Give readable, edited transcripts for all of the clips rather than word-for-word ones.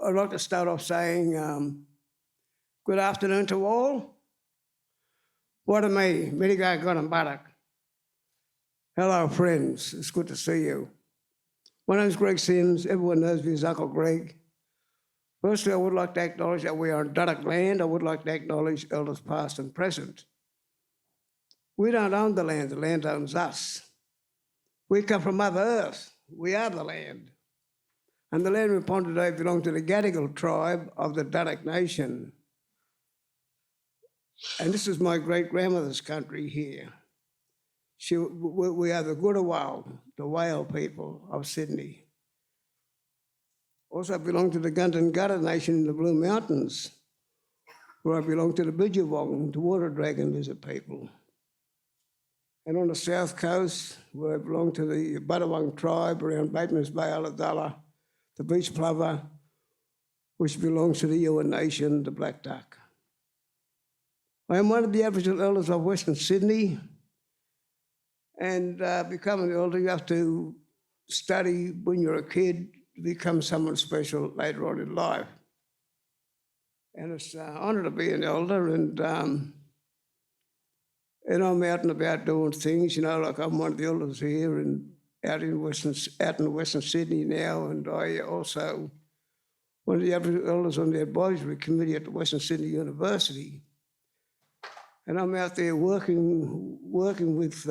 I'd like to start off saying good afternoon to all. What am I? Miriga Barak. Hello, friends. It's good to see you. My name is Greg Sims. Everyone knows me as Uncle Greg. Firstly, I would like to acknowledge that we are on Duduk land. I would like to acknowledge elders past and present. We don't own the land owns us. We come from Mother Earth. We are the land. And the land we upon today belongs to the Ngarigu tribe of the Ngarigo Nation. And this is my great-grandmother's country here. We are the Gudawal, the whale people of Sydney. Also, I belong to the Ngarigo Nation in the Blue Mountains, where I belong to the Bidjawong, the water dragon lizard people. And on the south coast, where I belong to the Budawang tribe around Bateman's Bay, Ulladulla, the beach plover, which belongs to the Yeadon Nation, the black duck. I am one of the Aboriginal elders of Western Sydney, and becoming an elder, you have to study when you're a kid to become someone special later on in life. And it's an honour to be an elder, and I'm out and about doing things, like I'm one of the elders here and out in Western Sydney now, and I also one of the Aboriginal elders on the advisory committee at the Western Sydney University. And I'm out there working with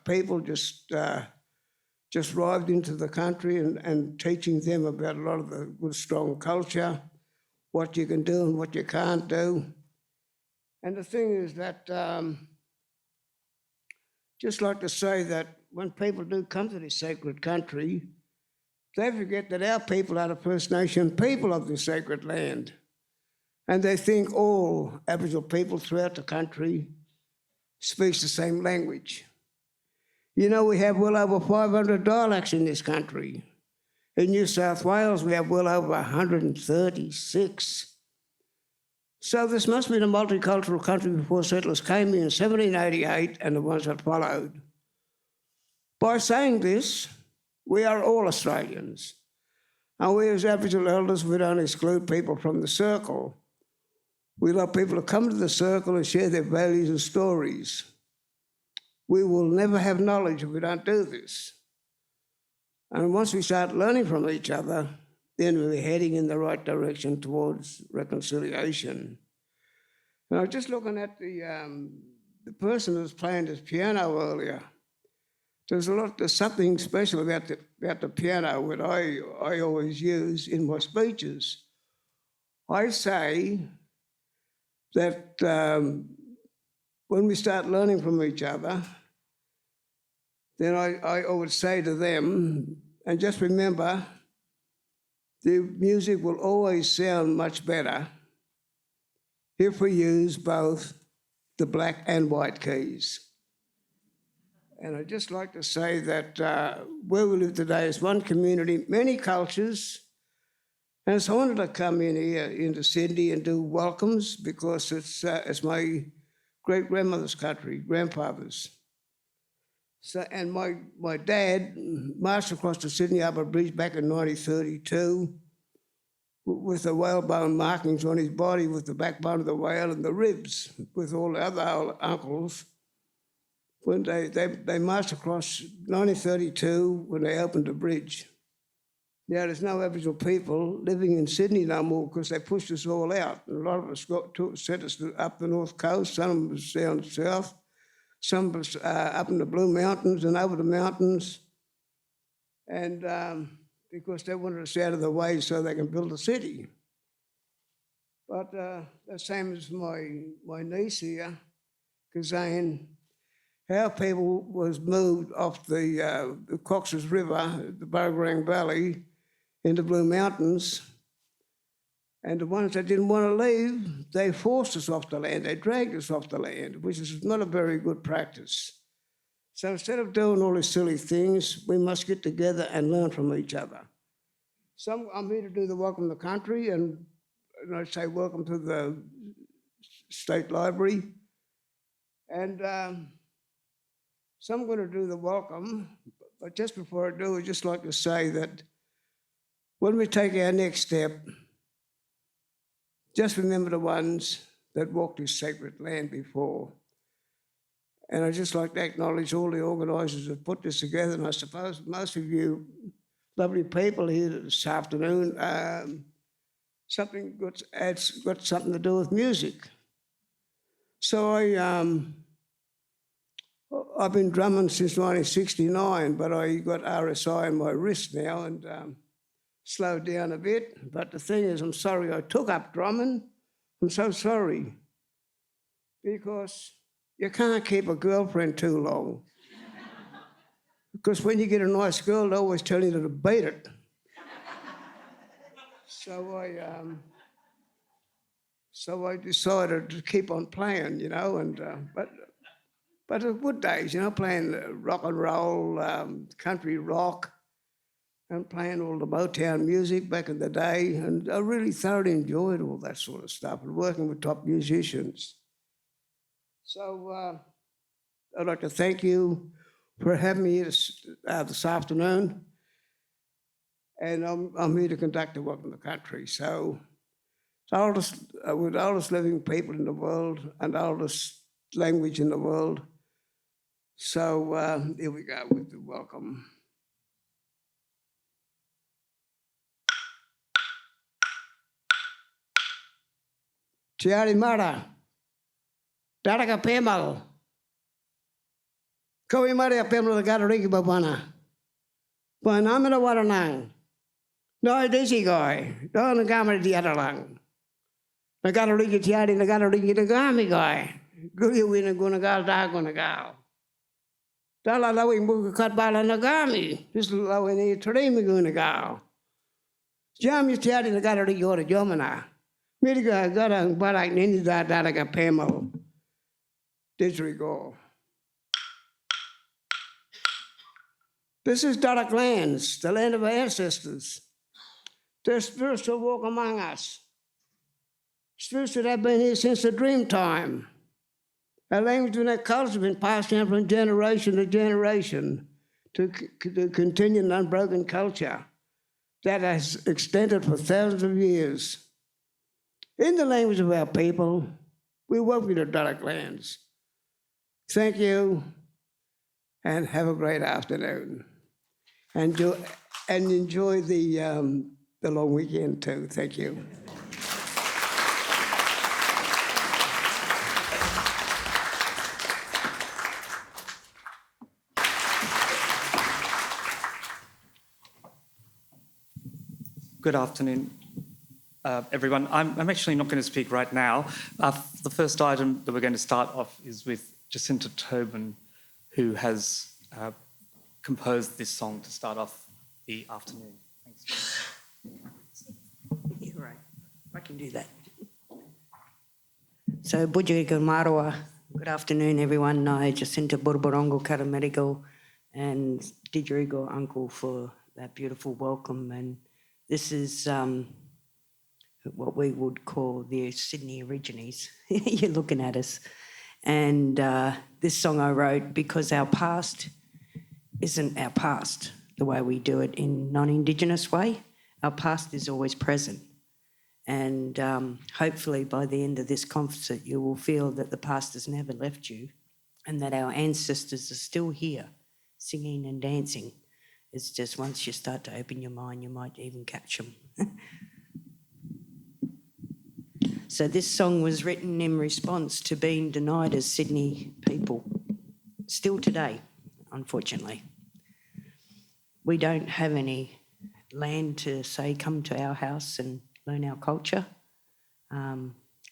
people just arrived into the country and teaching them about a lot of the good, strong culture, what you can do and what you can't do. And the thing is that, just like to say that when people do come to this sacred country, they forget that our people are the First Nation people of this sacred land. And they think all Aboriginal people throughout the country speaks the same language. We have well over 500 dialects in this country. In New South Wales, we have well over 136. So this must be the multicultural country before settlers came in 1788 and the ones that followed. By saying this, we are all Australians. And we as Aboriginal elders, we don't exclude people from the circle. We love people to come to the circle and share their values and stories. We will never have knowledge if we don't do this. And once we start learning from each other, then we're heading in the right direction towards reconciliation. And I was just looking at the person who was playing this piano earlier. There's something special about the piano that I always use in my speeches. I say that when we start learning from each other, then I would say to them, and just remember the music will always sound much better if we use both the black and white keys. And I'd just like to say that where we live today is one community, many cultures, and it's wanted to come in here into Sydney and do welcomes because it's my great-grandmother's country, grandfather's. So, and my dad marched across the Sydney Harbour Bridge back in 1932 with the whalebone markings on his body with the backbone of the whale and the ribs with all the other uncles. When they marched across 1932 when they opened the bridge. Now there's no Aboriginal people living in Sydney no more because they pushed us all out. And a lot of us sent us up the north coast, some of us down south, some of us up in the Blue Mountains and over the mountains. And because they wanted us out of the way so they can build a city. But the same as my niece here, Kazane, our people was moved off the Cox's River, the Burgerang Valley, into Blue Mountains. And the ones that didn't want to leave, they forced us off the land. They dragged us off the land, which is not a very good practice. So instead of doing all these silly things, we must get together and learn from each other. So I'm here to do the Welcome to Country, and I say welcome to the State Library. And so I'm going to do the welcome, but just before I do, I'd just like to say that when we take our next step, just remember the ones that walked this sacred land before. And I'd just like to acknowledge all the organisers that put this together, and I suppose most of you lovely people here this afternoon, something got something to do with music. So I've been drumming since 1969, but I got RSI in my wrist now and slowed down a bit. But the thing is, I'm sorry I took up drumming. I'm so sorry. Because you can't keep a girlfriend too long. Because when you get a nice girl, they always tell you to beat it. So I decided to keep on playing, you know, and but the good days, you know, playing rock and roll, country rock, and playing all the Motown music back in the day, and I really thoroughly enjoyed all that sort of stuff and working with top musicians. So I'd like to thank you for having me here this afternoon, and I'm here to conduct the Welcome to Country. So with the oldest living people in the world and the oldest language in the world. So here we go with the welcome. Tiari Mara, Daraka Pemal, Kowi Maria Pemal Gatariki Babana, Panamina Waranang, no Daisy Guy, Don Gamma Diatalang, the Gatariki Tiari, the Gatariki the Gami Guy, Guru Win and Gunagal Dagonagal. Dala Lawing Buka Bala Nagami, this Lawing Tremi Gunagal. Jam is Tiari, the Gatariki or the Jomana. Miliga got a barak nini da daraga pemo. Disregard. This is Darak lands, the land of our ancestors. Their spirits will walk among us. Spirits that have been here since the dream time. Our language and our culture have been passed down from generation to generation to continue an unbroken culture that has extended for thousands of years. In the language of our people, we welcome you to Darak lands. Thank you, and have a great afternoon. And enjoy the long weekend too. Thank you. Good afternoon, everyone. I'm actually not going to speak right now. The first item that we're going to start off is with Jacinta Tobin, who has composed this song to start off the afternoon. Thanks. can do that. So, Budjiriga Marwa, good afternoon, everyone. Nai Jacinta Borborongo Karamerigo and Didgerigo Uncle for that beautiful welcome. And this is what we would call the Sydney Origines. You're looking at us. And this song I wrote because our past isn't our past the way we do it in non-Indigenous way. Our past is always present. And hopefully by the end of this concert, you will feel that the past has never left you and that our ancestors are still here singing and dancing. It's just once you start to open your mind, you might even catch them. So this song was written in response to being denied as Sydney people, still today, unfortunately. We don't have any land to say, come to our house and learn our culture.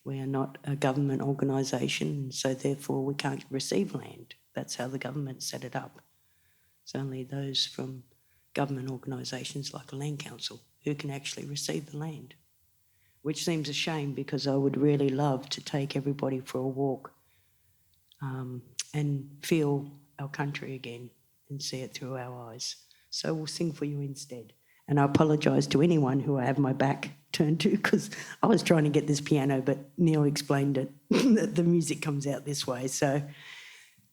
We are not a government organisation, so therefore we can't receive land. That's how the government set it up. It's only those from government organisations like a land council who can actually receive the land, which seems a shame because I would really love to take everybody for a walk and feel our country again and see it through our eyes. So we'll sing for you instead. And I apologise to anyone who I have my back turned to because I was trying to get this piano, but Neal explained it, that the music comes out this way. So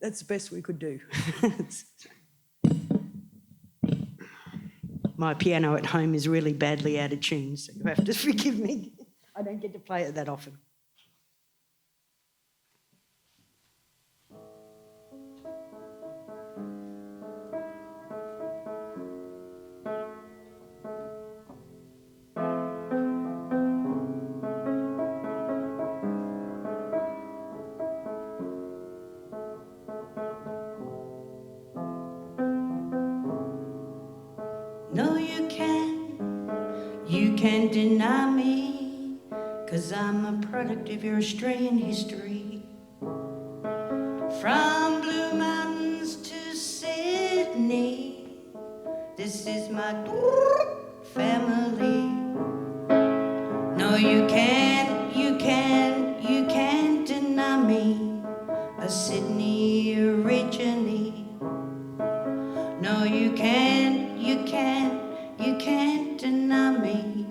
that's the best we could do. My piano at home is really badly out of tune, so you have to forgive me. I don't get to play it that often. No, you can't deny me, 'cause I'm a product of your Australian history. From Blue Mountains to Sydney, this is my family. No, you can't deny me, a Sydney originally. No, you can't deny me.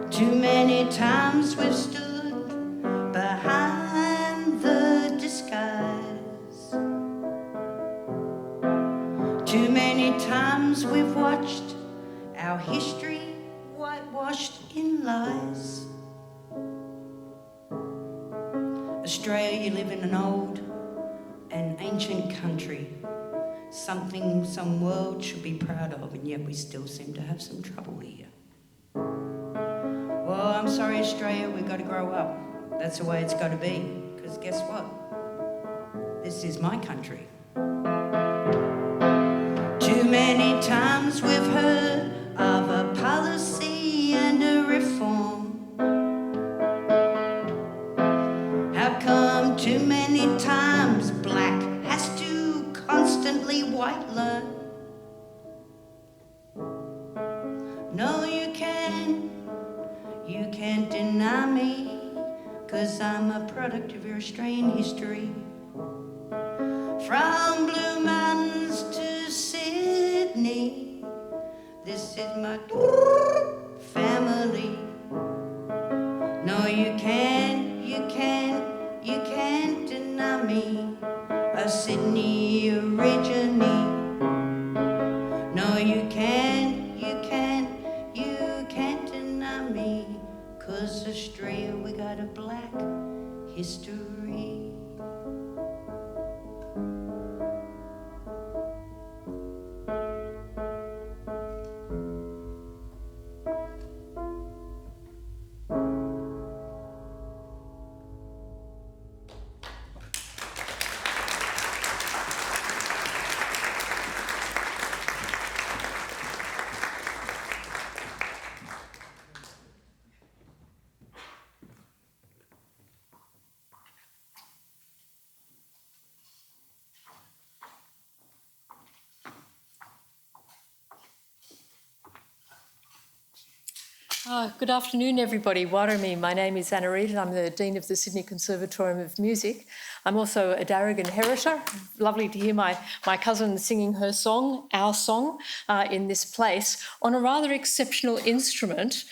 Too many times we've stood behind the disguise. Too many times we've watched our history whitewashed in lies. Australia, you live in an old and ancient country, something some world should be proud of, and yet we still seem to have some trouble here. Well, I'm sorry, Australia, we've got to grow up. That's the way it's got to be, because guess what? This is my country. Too many times we've heard of a policy and a reform. How come too many times black has to constantly white learn? No, you can't deny me, 'cause I'm a product of your Australian history. From Blue Mountains to Sydney, this is my family. No, you can't deny me, a Sydney originally. No, you can't deny me, 'cause Australia, we got a black history. Good afternoon, everybody. Warami. My name is Anna Reid and I'm the Dean of the Sydney Conservatorium of Music. I'm also a Darug inheritor. Lovely to hear my cousin singing her song, our song, in this place on a rather exceptional instrument,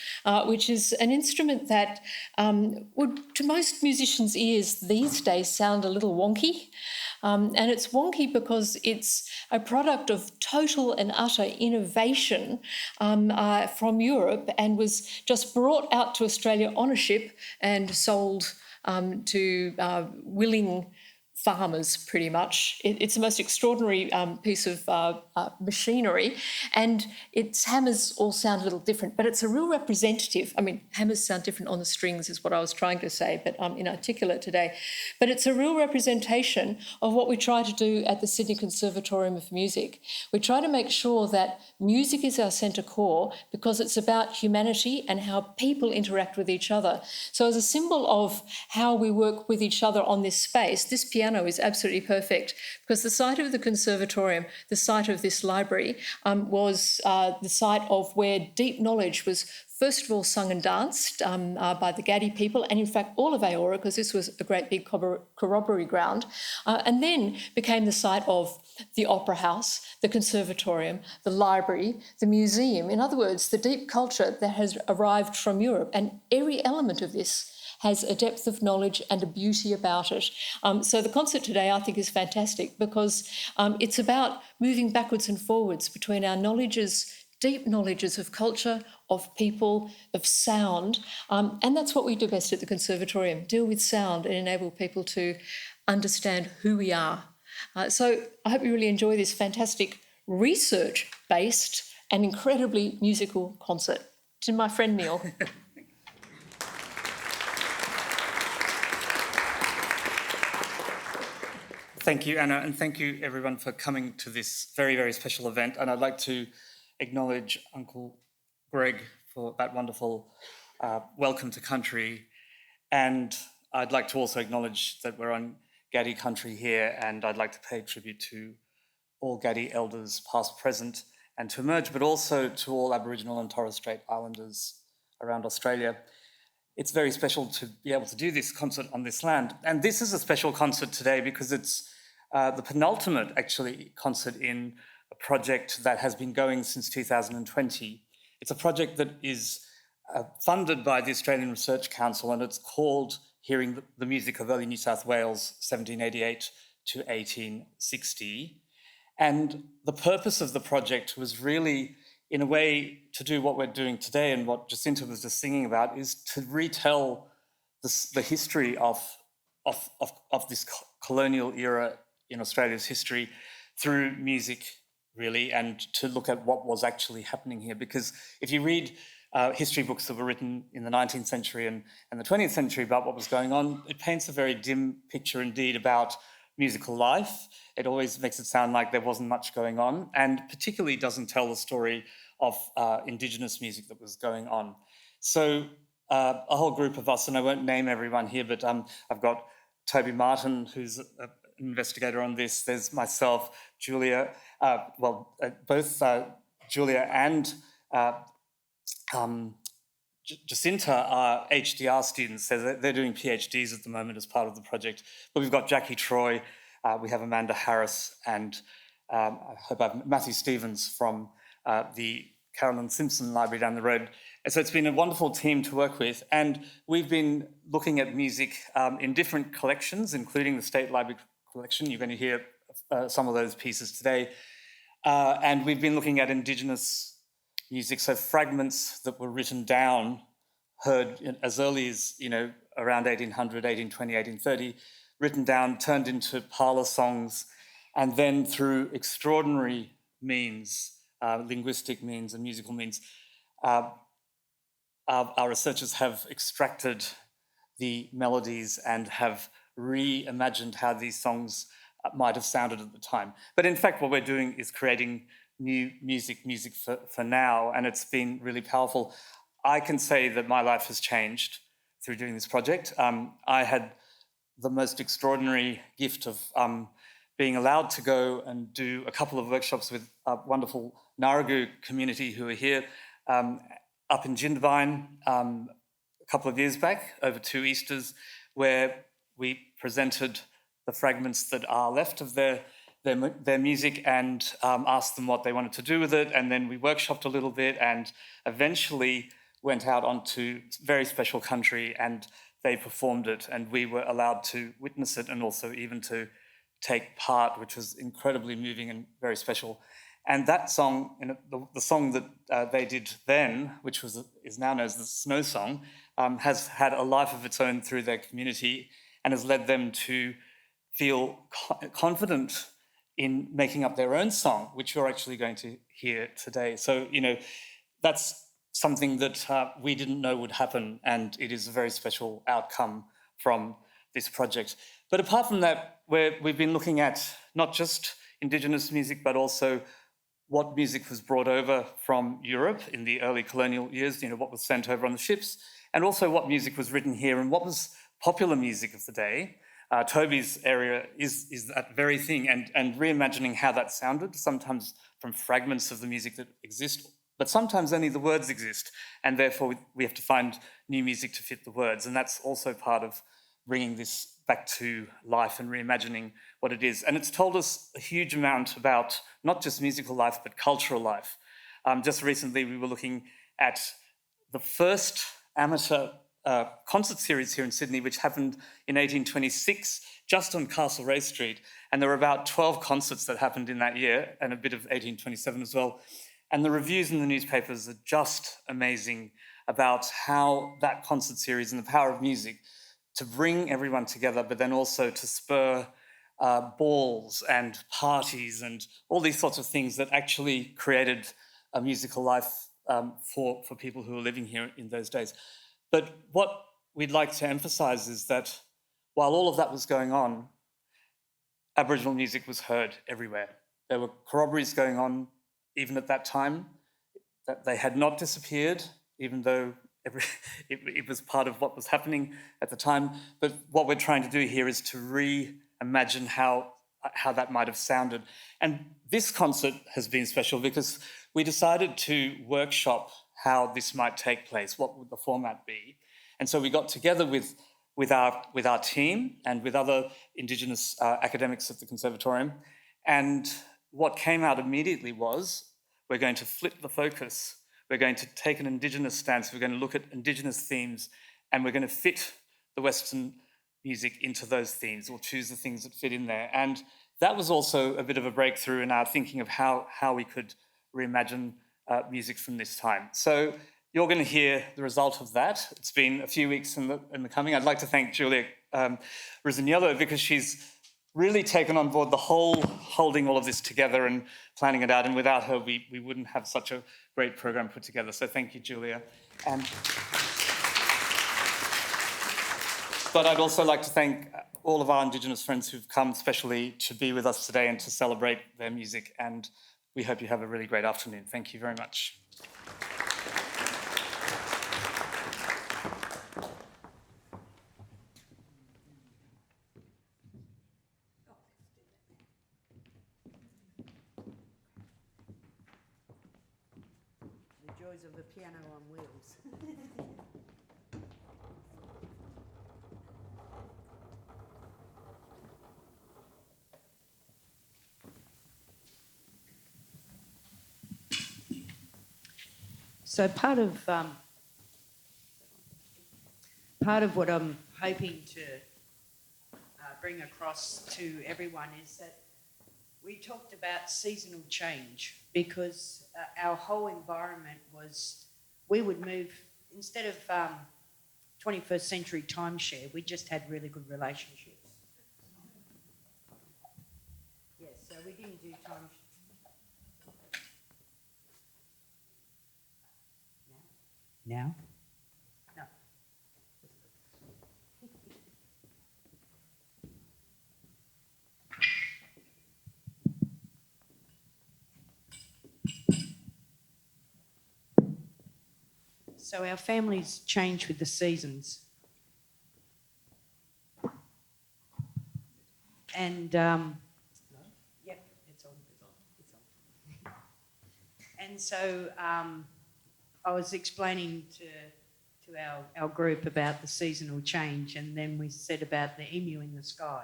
which is an instrument that would, to most musicians' ears these days, sound a little wonky. And it's wonky because it's a product of total and utter innovation from Europe and was just brought out to Australia on a ship and sold to willing farmers, pretty much. It's the most extraordinary piece of machinery, and its hammers all sound a little different, but it's a real representative. I mean, hammers sound different on the strings is what I was trying to say, but I'm inarticulate today. But it's a real representation of what we try to do at the Sydney Conservatorium of Music. We try to make sure that music is our centre core because it's about humanity and how people interact with each other. So as a symbol of how we work with each other on this space, this piano is absolutely perfect because the site of the conservatorium, the site of this library, was the site of where deep knowledge was first of all sung and danced by the Gadi people, and in fact all of Aora, because this was a great big corroboree ground, and then became the site of the opera house, the conservatorium, the library, the museum. In other words, the deep culture that has arrived from Europe, and every element of this has a depth of knowledge and a beauty about it. So the concert today, I think, is fantastic because it's about moving backwards and forwards between our knowledges, deep knowledges of culture, of people, of sound. And that's what we do best at the Conservatorium, deal with sound and enable people to understand who we are. So I hope you really enjoy this fantastic research-based and incredibly musical concert. To my friend Neal. Thank you, Anna, and thank you, everyone, for coming to this very, very special event. And I'd like to acknowledge Uncle Greg for that wonderful welcome to country. And I'd like to also acknowledge that we're on Ngarigu Country here, and I'd like to pay tribute to all Gadi elders, past, present, and to emerge, but also to all Aboriginal and Torres Strait Islanders around Australia. It's very special to be able to do this concert on this land. And this is a special concert today because it's the penultimate, actually, concert in a project that has been going since 2020. It's a project that is funded by the Australian Research Council, and it's called Hearing the Music of Early New South Wales, 1788 to 1860. And the purpose of the project was really, in a way, to do what we're doing today and what Jacinta was just singing about, is to retell the history of this colonial era in Australia's history through music, really, and to look at what was actually happening here. Because if you read history books that were written in the 19th century and the 20th century about what was going on, it paints a very dim picture indeed about musical life. It always makes it sound like there wasn't much going on, and particularly doesn't tell the story of Indigenous music that was going on. So a whole group of us, and I won't name everyone here, but I've got Toby Martin, who's an investigator on this. There's myself, Julia, both Julia and Jacinta are HDR students, so they're doing PhDs at the moment as part of the project. But we've got Jackie Troy, we have Amanda Harris, and I hope I've Matthew Stevens from the Carolyn Simpson Library down the road. And so it's been a wonderful team to work with, and we've been looking at music in different collections, including the State Library collection. You're going to hear some of those pieces today. And we've been looking at Indigenous music, so fragments that were written down, heard as early as, around 1800, 1820, 1830, written down, turned into parlour songs, and then through extraordinary means, linguistic means and musical means, our researchers have extracted the melodies and have reimagined how these songs might have sounded at the time. But in fact, what we're doing is creating new music for now, and it's been really powerful. I can say that my life has changed through doing this project. I had the most extraordinary gift of being allowed to go and do a couple of workshops with a wonderful Ngarigu community who are here, up in Jindabyne a couple of years back, over 2 Easters, where we presented the fragments that are left of their music and asked them what they wanted to do with it. And then we workshopped a little bit and eventually went out onto very special country and they performed it. And we were allowed to witness it and also even to take part, which was incredibly moving and very special. And that song, the song that they did then, which is now known as the Snow Song, has had a life of its own through their community and has led them to feel confident in making up their own song, which you're actually going to hear today. So, that's something that we didn't know would happen, and it is a very special outcome from this project. But apart from that, we've been looking at not just Indigenous music, but also what music was brought over from Europe in the early colonial years, what was sent over on the ships, and also what music was written here and what was popular music of the day. Toby's area is that very thing, and reimagining how that sounded, sometimes from fragments of the music that exist, but sometimes only the words exist, and therefore we have to find new music to fit the words, and that's also part of bringing this back to life and reimagining what it is. And it's told us a huge amount about not just musical life, but cultural life. Just recently, we were looking at the first amateur concert series here in Sydney, which happened in 1826, just on Castlereagh Street. And there were about 12 concerts that happened in that year, and a bit of 1827 as well. And the reviews in the newspapers are just amazing about how that concert series and the power of music to bring everyone together, but then also to spur balls and parties and all these sorts of things that actually created a musical life for people who were living here in those days. But what we'd like to emphasise is that while all of that was going on, Aboriginal music was heard everywhere. There were corroborees going on even at that time, that they had not disappeared, even though it was part of what was happening at the time. But what we're trying to do here is to reimagine how that might have sounded. And this concert has been special because we decided to workshop how this might take place, what would the format be. And so we got together with our team and with other Indigenous academics at the Conservatorium. And what came out immediately was we're going to flip the focus. We're going to take an Indigenous stance. We're going to look at Indigenous themes, and we're going to fit the Western music into those themes, or choose the things that fit in there. And that was also a bit of a breakthrough in our thinking of how we could reimagine music from this time. So you're going to hear the result of that. It's been a few weeks in the coming. I'd like to thank Julia Russoniello, because she's really taken on board the whole holding all of this together and planning it out. And without her, we wouldn't have such a great program put together. So thank you, Julia. But I'd also like to thank all of our Indigenous friends who've come specially to be with us today and to celebrate their music. And we hope you have a really great afternoon. Thank you very much. Joys of the piano on wheels. So part of what I'm hoping to bring across to everyone is that we talked about seasonal change, because our whole environment was, we would move, instead of 21st century timeshare, we just had really good relationships. Yes, so we didn't do timeshare. Now? No. So our families change with the seasons. And, yep, it's on. And so I was explaining to our group about the seasonal change, and then we said about the emu in the sky.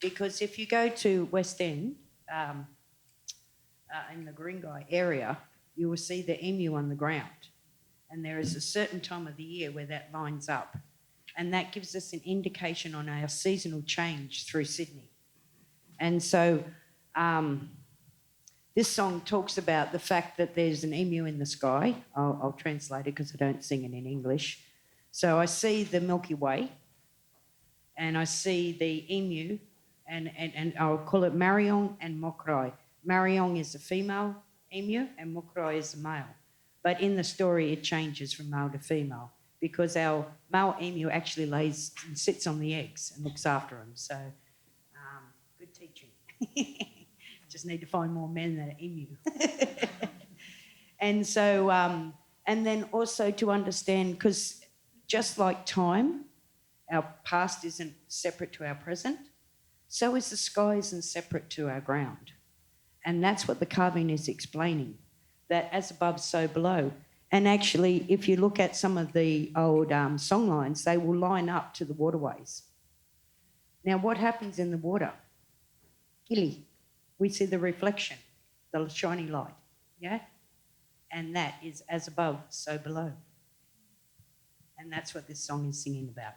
Because if you go to West End, in the Guringai area, you will see the emu on the ground. And there is a certain time of the year where that lines up. And that gives us an indication on our seasonal change through Sydney. And so this song talks about the fact that there's an emu in the sky. I'll translate it because I don't sing it in English. So I see the Milky Way, and I see the emu, and I'll call it Mariong and Mokrai. Mariong is a female emu and Mokrai is a male. But in the story, it changes from male to female because our male emu actually lays and sits on the eggs and looks after them. So good teaching. Just need to find more men that are emu. And so, and then also to understand, because just like time, our past isn't separate to our present, so is the sky isn't separate to our ground. And that's what the carving is explaining, that as above, so below. And actually, if you look at some of the old songlines, they will line up to the waterways. Now, what happens in the water? Gilly, we see the reflection, the shiny light, yeah? And that is as above, so below. And that's what this song is singing about.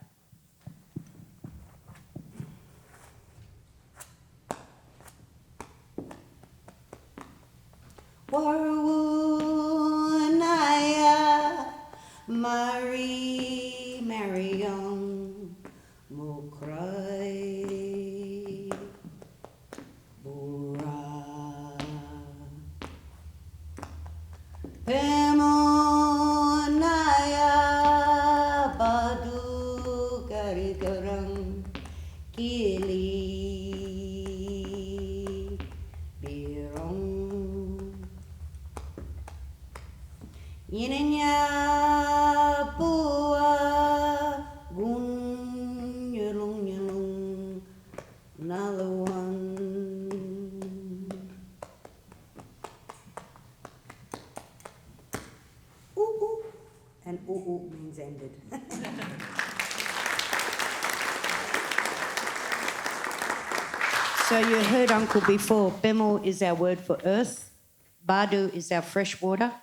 Warwunaya Mari Marion Mokrai Bura Pemonaya Badu Garigarang Kili Yinanya Pua Gun Yelung Yelung Nalawan. Ooh, and ooh means ended. So you heard Uncle before, Bemel is our word for earth, Badu is our fresh water,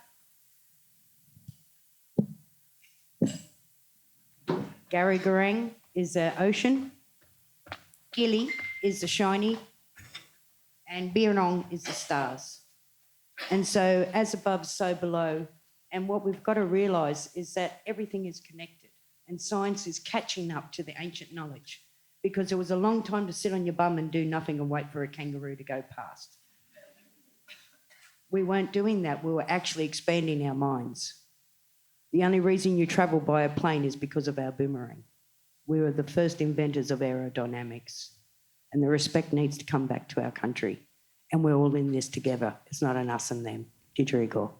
Garigarang is the ocean, Gili is the shiny, and Birong is the stars. And so as above, so below. And what we've got to realise is that everything is connected and science is catching up to the ancient knowledge because it was a long time to sit on your bum and do nothing and wait for a kangaroo to go past. We weren't doing that. We were actually expanding our minds. The only reason you travel by a plane is because of our boomerang. We were the first inventors of aerodynamics, and the respect needs to come back to our country. And we're all in this together. It's not an us and them. Didgerigo.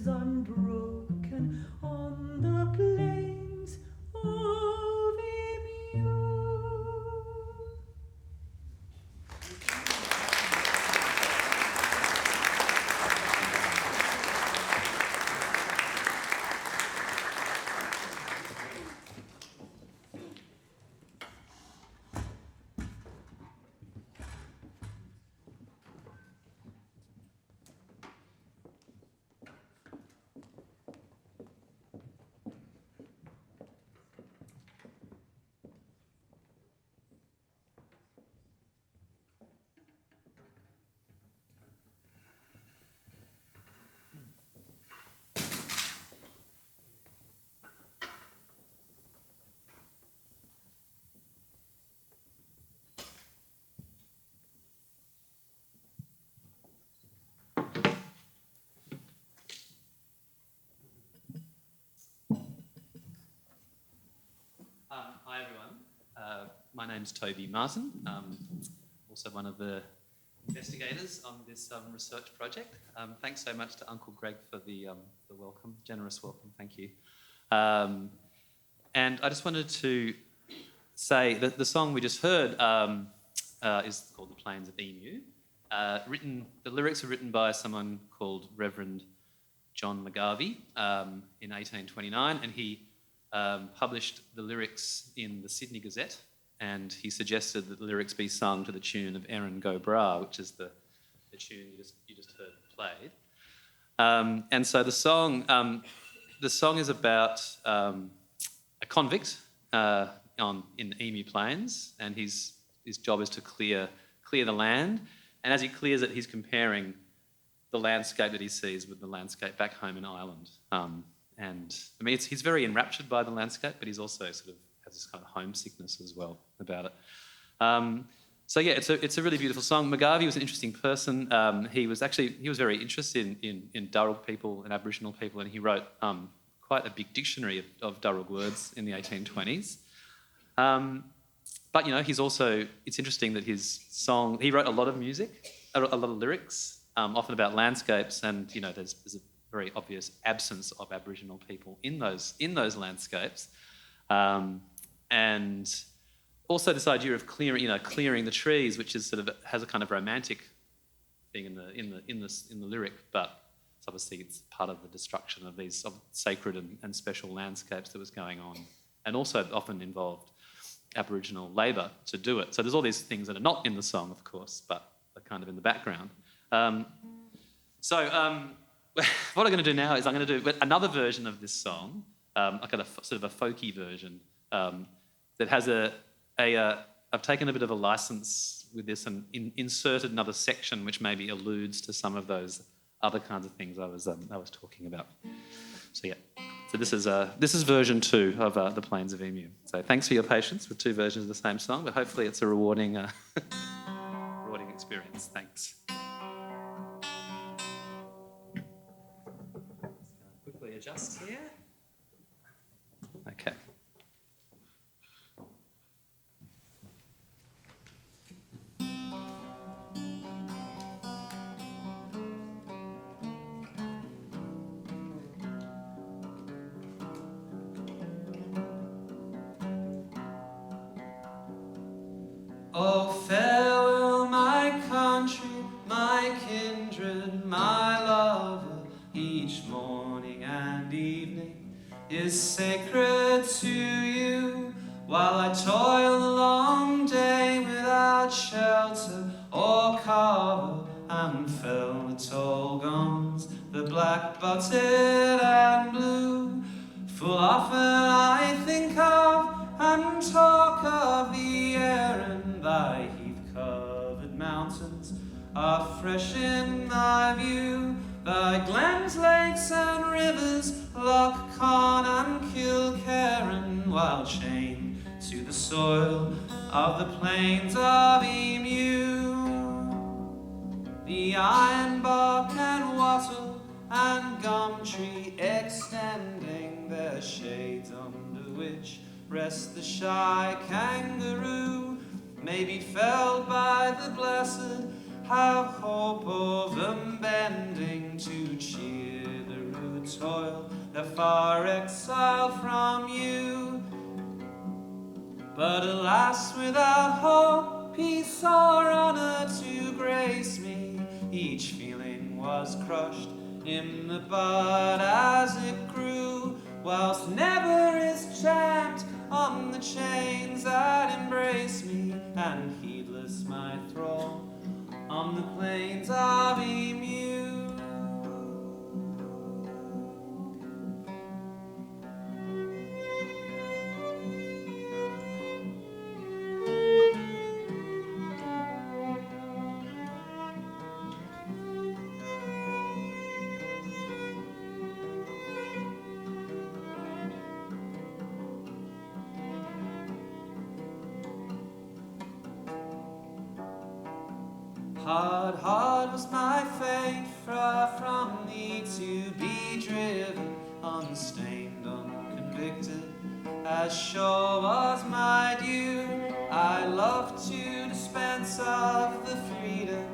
is unbroken on the plains of Emu. Hi everyone, my name's Toby Martin, also one of the investigators on this research project. Thanks so much to Uncle Greg for the welcome, generous welcome, thank you. And I just wanted to say that the song we just heard is called The Plains of Emu. The lyrics are written by someone called Reverend John McGarvey in 1829, and he published the lyrics in the Sydney Gazette, and he suggested that the lyrics be sung to the tune of Erin Go Bra, which is the tune you just heard played. And so the song is about a convict in Emu Plains, and his job is to clear the land. And as he clears it, he's comparing the landscape that he sees with the landscape back home in Ireland. And I mean, he's very enraptured by the landscape, but he's also sort of has this kind of homesickness as well about it. So yeah, it's a really beautiful song. McGarvey was an interesting person. He was very interested in Darug people and Aboriginal people, and he wrote quite a big dictionary of Darug words in the 1820s. But you know, it's interesting that he wrote a lot of music, a lot of lyrics, often about landscapes, and you know, there's a very obvious absence of Aboriginal people in those landscapes, and also this idea of clearing the trees, which is sort of has a kind of romantic thing in the lyric, but it's part of the destruction of these sacred and special landscapes that was going on, and also often involved Aboriginal labour to do it. So there's all these things that are not in the song, of course, but are kind of in the background. What I'm going to do now is I'm going to do another version of this song, like a sort of a folky version that has I've taken a bit of a license with this and inserted another section which maybe alludes to some of those other kinds of things I was talking about. So yeah, so this is version 2 of The Plains of Emu. So thanks for your patience with 2 versions of the same song, but hopefully it's a rewarding experience. Thanks. Quickly adjust here. Okay. Oh, farewell, my country, my kindred, my lover. Each morning and evening is sacred to you, while I toil the long day without shelter or cover, and fell the tall gums, the black-butted and blue. Full often I think of and talk of the air, and thy heath-covered mountains are fresh in my view. Thy glens, lakes and rivers, Loch Con and Kilkerran, while chained to the soil of the plains of Emu. The ironbark and wattle and gum tree extending their shades, under which rests the shy kangaroo, may be felled by the blessed, have hope of them bending to cheer the rude toil, their far exile from you. But alas, without hope, peace or honor to grace me, each feeling was crushed in the bud as it grew, whilst never is champed on the chains that embrace me, and heedless my thrall on the plains of Emu. Hard, hard was my fate, far from thee to be driven, unstained, unconvicted, as sure was my due. I loved to dispense of the freedom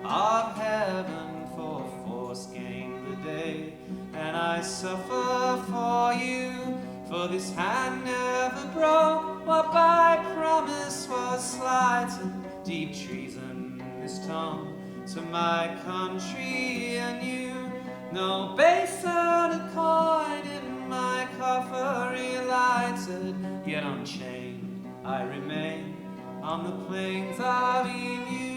of heaven, for force gained the day, and I suffer for you. For this hand never broke, what by promise was slighted, deep treason this tongue to my country and you. No base earned coin in my coffery lighted, yet unchained I remain on the plains of Emu.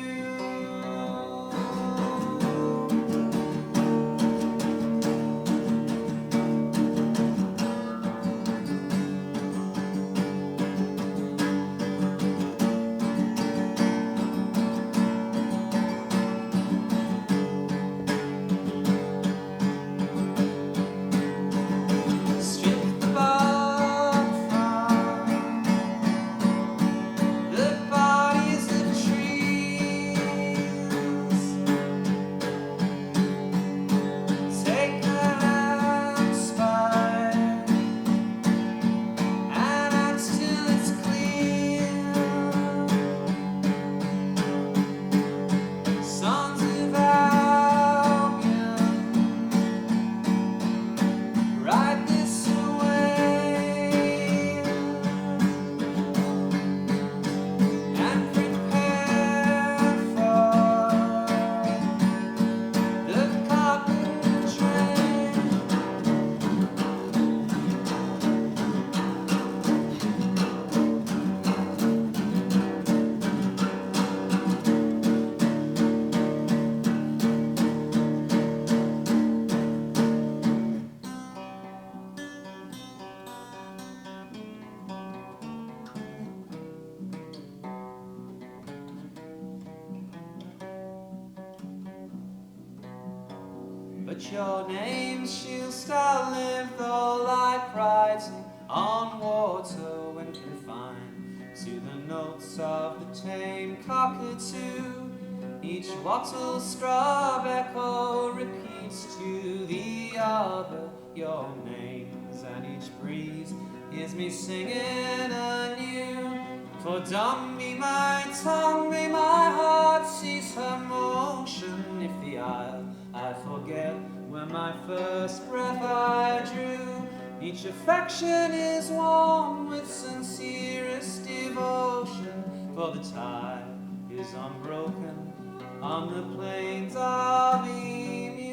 But your name shall still live, though like writing on water when confined to the notes of the tame cockatoo. Each wattle scrub echo repeats to the other your names, and each breeze hears me singing anew. For dumb be my tongue, may my heart cease her motion, if the isle I forget where my first breath I drew. Each affection is warm with sincerest devotion, for the tie is unbroken on the plains of Emu.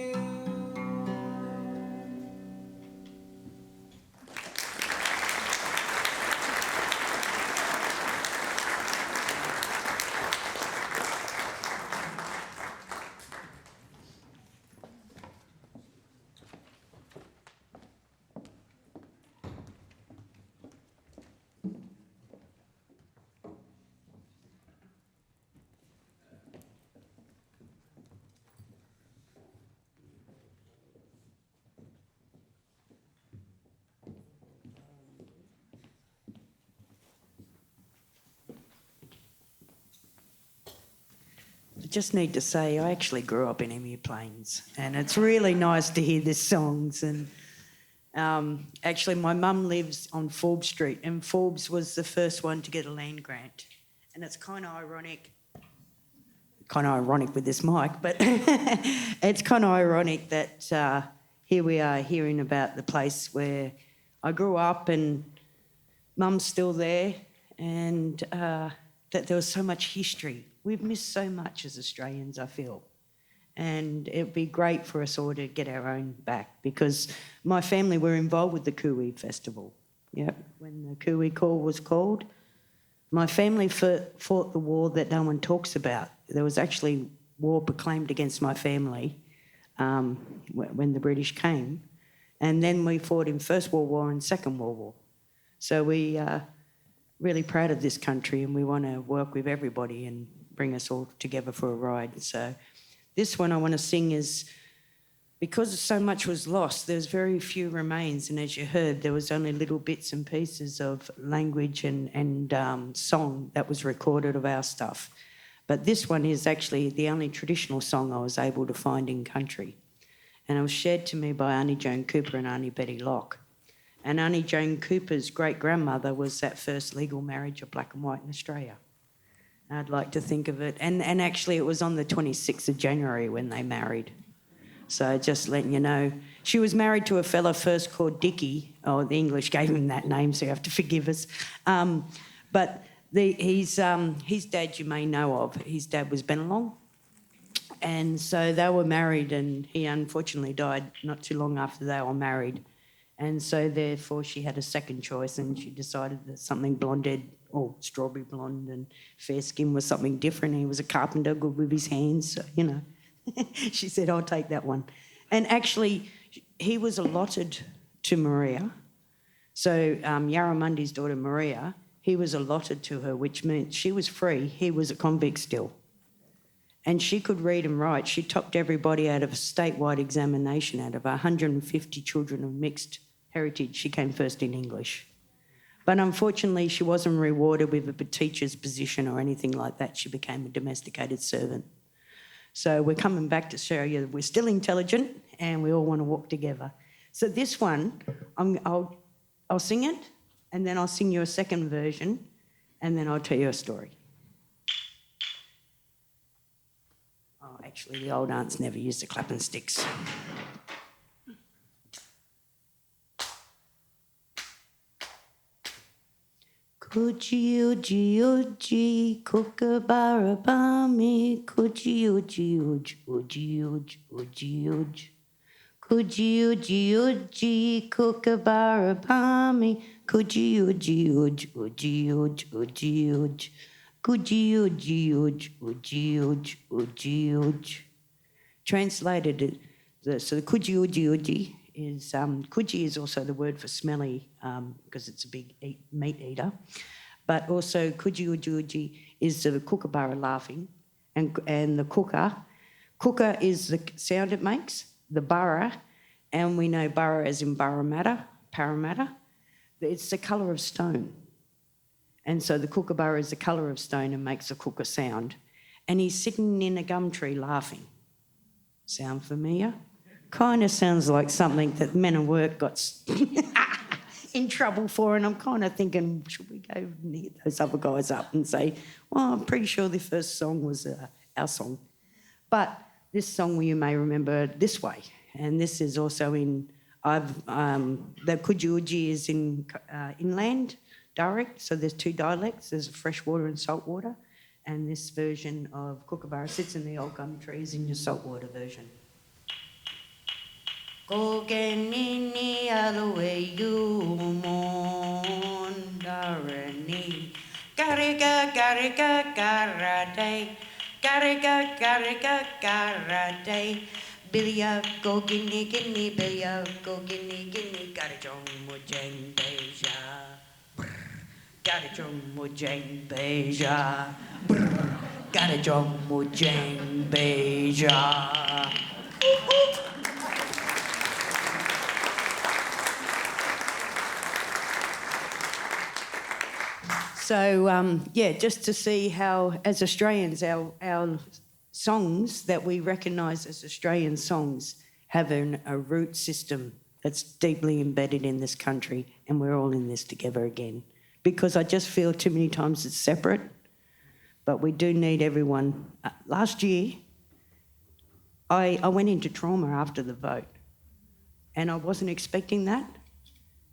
I just need to say I actually grew up in Emu Plains, and it's really nice to hear these songs. And actually, my mum lives on Forbes Street, and Forbes was the first one to get a land grant. And it's kind of ironic with this mic, but it's kind of ironic that here we are hearing about the place where I grew up, and Mum's still there, and that there was so much history. We've missed so much as Australians, I feel. And it'd be great for us all to get our own back, because my family were involved with the Kui Festival. Yep, when the Kui Call was called. My family fought the war that no one talks about. There was actually war proclaimed against my family when the British came. And then we fought in First World War and Second World War. So we are really proud of this country, and we want to work with everybody and bring us all together for a ride. So this one I want to sing is, because so much was lost, there's very few remains, and as you heard, there was only little bits and pieces of language and song that was recorded of our stuff. But this one is actually the only traditional song I was able to find in country. And it was shared to me by Auntie Joan Cooper and Auntie Betty Locke. And Auntie Joan Cooper's great-grandmother was that first legal marriage of black and white in Australia. I'd like to think of it. And actually it was on the 26th of January when they married. So just letting you know. She was married to a fella first called Dickie. Oh, the English gave him that name, so you have to forgive us. But his dad you may know of. His dad was Bennelong. And so they were married, and he unfortunately died not too long after they were married. And so therefore she had a second choice, and she decided that something blonde-haired or strawberry blonde and fair skin was something different. He was a carpenter, good with his hands, so, you know. She said, I'll take that one. And actually, he was allotted to Maria. So Yarramundi's daughter, Maria, he was allotted to her, which meant she was free. He was a convict still. And she could read and write. She topped everybody out of a statewide examination. Out of 150 children of mixed heritage, she came first in English. But unfortunately, she wasn't rewarded with a teacher's position or anything like that. She became a domesticated servant. So we're coming back to show you that we're still intelligent and we all want to walk together. So this one, I'll sing it, and then I'll sing you a second version, and then I'll tell you a story. Oh, actually, the old aunts never used the clapping sticks. Kuchi uji uji kookaburra bami, kuchi uji uji uji uji uji uji. Kuchi uji uji kookaburra bami, kuchi uji uji uji uji uji uji. Kuchi uji uji uji uji uji uji. Translated, so the kuchi uji uji is, kuchi is also the word for smelly, because it's a big meat eater. But also kuchi uji uji is the kookaburra laughing, and the kuka is the sound it makes, the burra, and we know burra as in Parramatta. It's the colour of stone. And so the kookaburra is the colour of stone and makes a kuka sound. And he's sitting in a gum tree laughing. Sound familiar? Kind of sounds like something that Men at Work got in trouble for, and I'm kind of thinking, should we go and hit those other guys up and say, well, I'm pretty sure the first song was our song. But this song you may remember this way, and this is also in, the Kujuji is in inland direct, so there's two dialects, there's freshwater and saltwater, and this version of Kookaburra sits in the old gum trees in your saltwater version. Kokenini alueyu mondarani, karika karika karate, karika karika karate. Bilya go gini gini, bilya go gini gini, garajong mujeng beja, garajong mujeng beja, garajong mujeng beja. So, just to see how, as Australians, our songs that we recognise as Australian songs have a root system that's deeply embedded in this country, and we're all in this together again. Because I just feel too many times it's separate, but we do need everyone. Last year, I went into trauma after the vote. and I wasn't expecting that.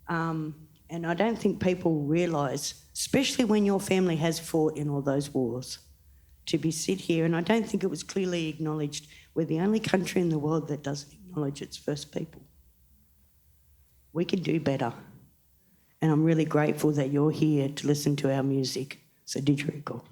And I don't think people realise, especially when your family has fought in all those wars, to be sit here, and I don't think it was clearly acknowledged. We're the only country in the world that doesn't acknowledge its first people. We can do better. And I'm really grateful that you're here to listen to our music. So didjurigo.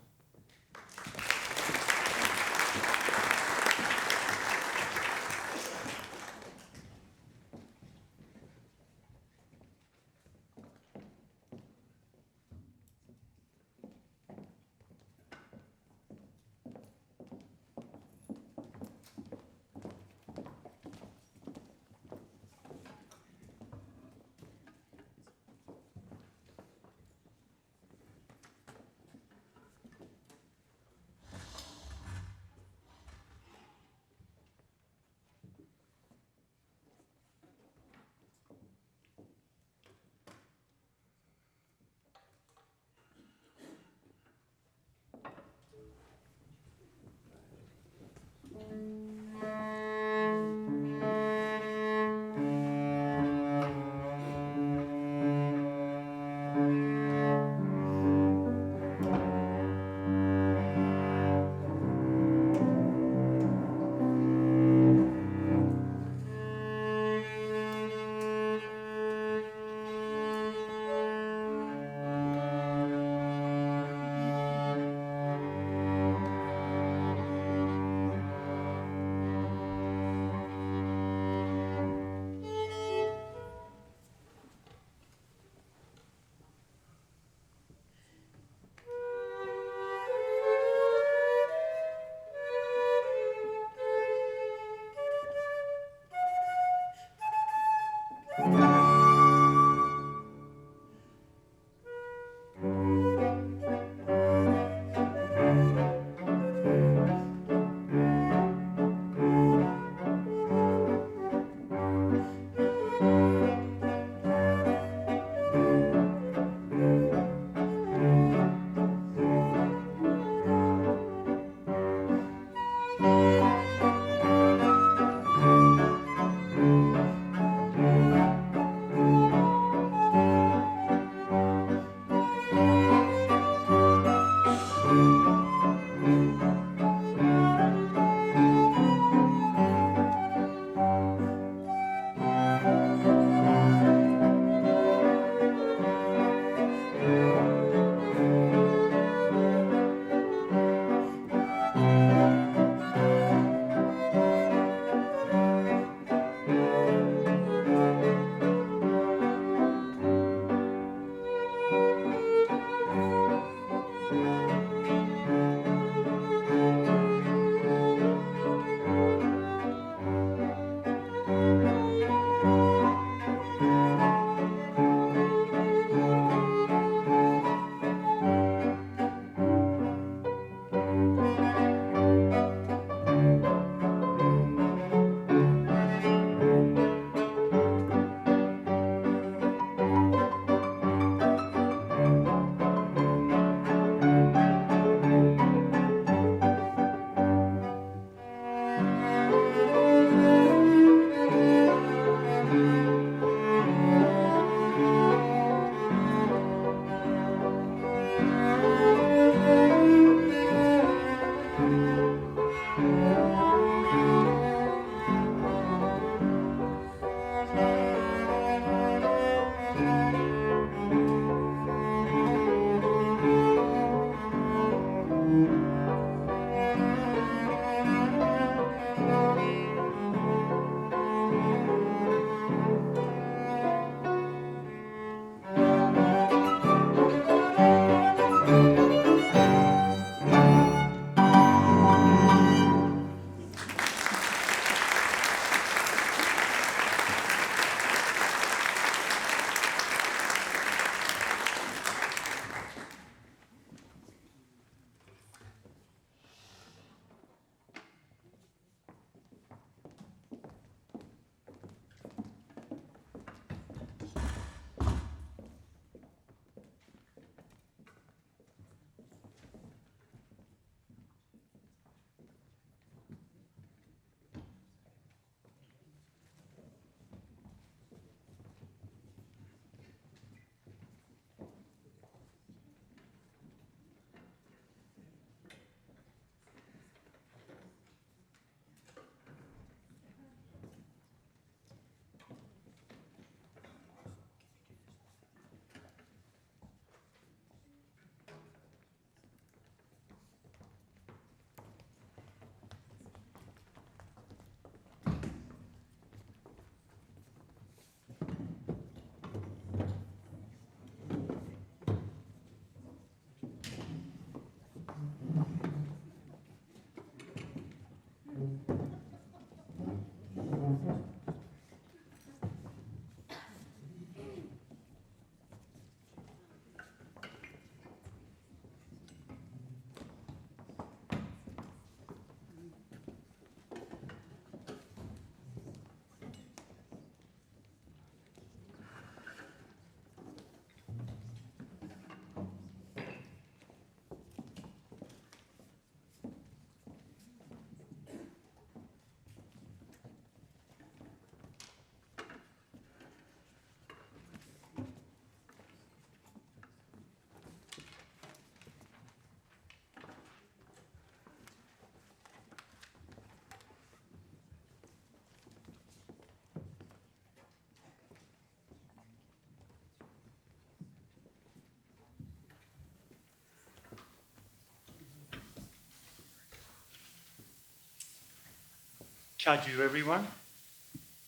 Chaju, everyone.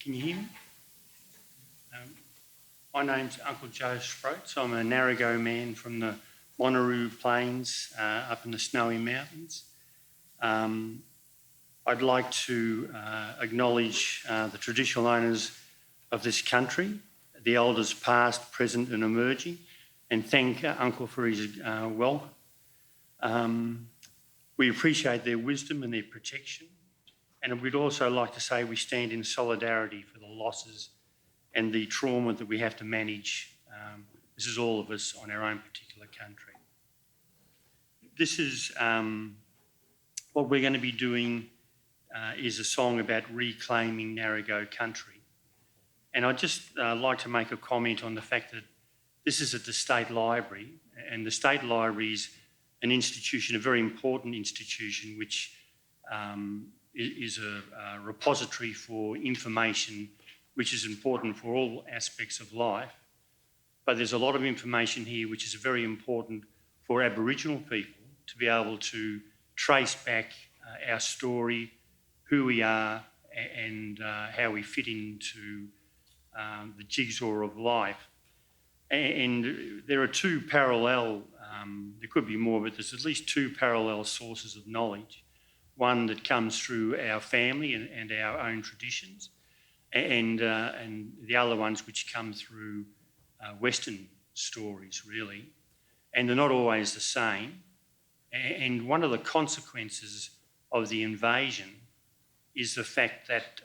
Can you hear me? My name's Uncle Joe Sproats. I'm a Ngarigo man from the Monaroo Plains up in the Snowy Mountains. I'd like to acknowledge the traditional owners of this country, the elders past, present and emerging, and thank Uncle for his welcome. We appreciate their wisdom and their protection, and we'd also like to say we stand in solidarity for the losses and the trauma that we have to manage. This is all of us on our own particular country. This is what we're going to be doing is a song about reclaiming Ngarigu Country. And I'd just like to make a comment on the fact that this is at the State Library, and the State Library is an institution, a very important institution, which is a repository for information which is important for all aspects of life. But there's a lot of information here which is very important for Aboriginal people to be able to trace back our story, who we are, and how we fit into the jigsaw of life. And there are two parallel, there could be more, but there's at least two parallel sources of knowledge. One that comes through our family and our own traditions, and the other ones which come through Western stories, really. And they're not always the same. And one of the consequences of the invasion is the fact that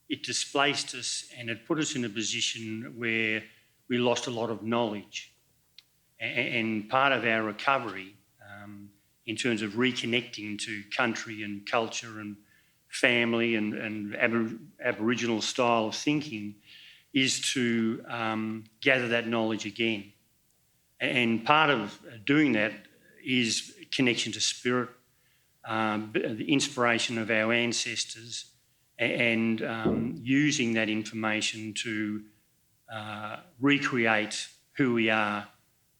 it displaced us and it put us in a position where we lost a lot of knowledge. And part of our recovery in terms of reconnecting to country and culture and family and Aboriginal style of thinking is to gather that knowledge again. And part of doing that is connection to spirit, the inspiration of our ancestors, and using that information to recreate who we are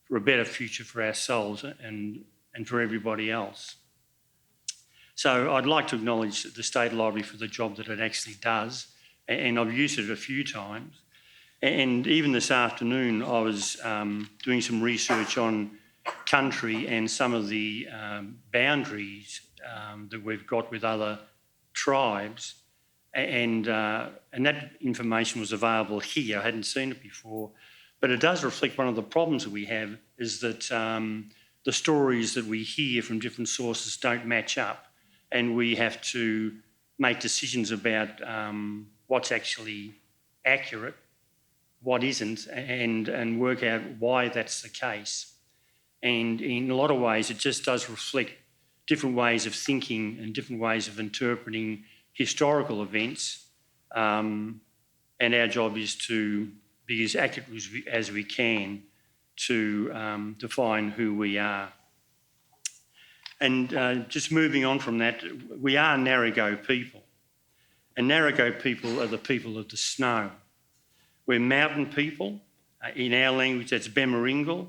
for a better future for ourselves and for everybody else. So I'd like to acknowledge the State Library for the job that it actually does, and I've used it a few times. And even this afternoon I was doing some research on country and some of the boundaries that we've got with other tribes, and that information was available here. I hadn't seen it before, but it does reflect one of the problems that we have is that the stories that we hear from different sources don't match up, and we have to make decisions about what's actually accurate, what isn't, and work out why that's the case. And in a lot of ways, it just does reflect different ways of thinking and different ways of interpreting historical events. And our job is to be as accurate as we can to define who we are. And just moving on from that, we are Ngarigo people. And Ngarigo people are the people of the snow. We're mountain people. In our language, that's Bemaringal.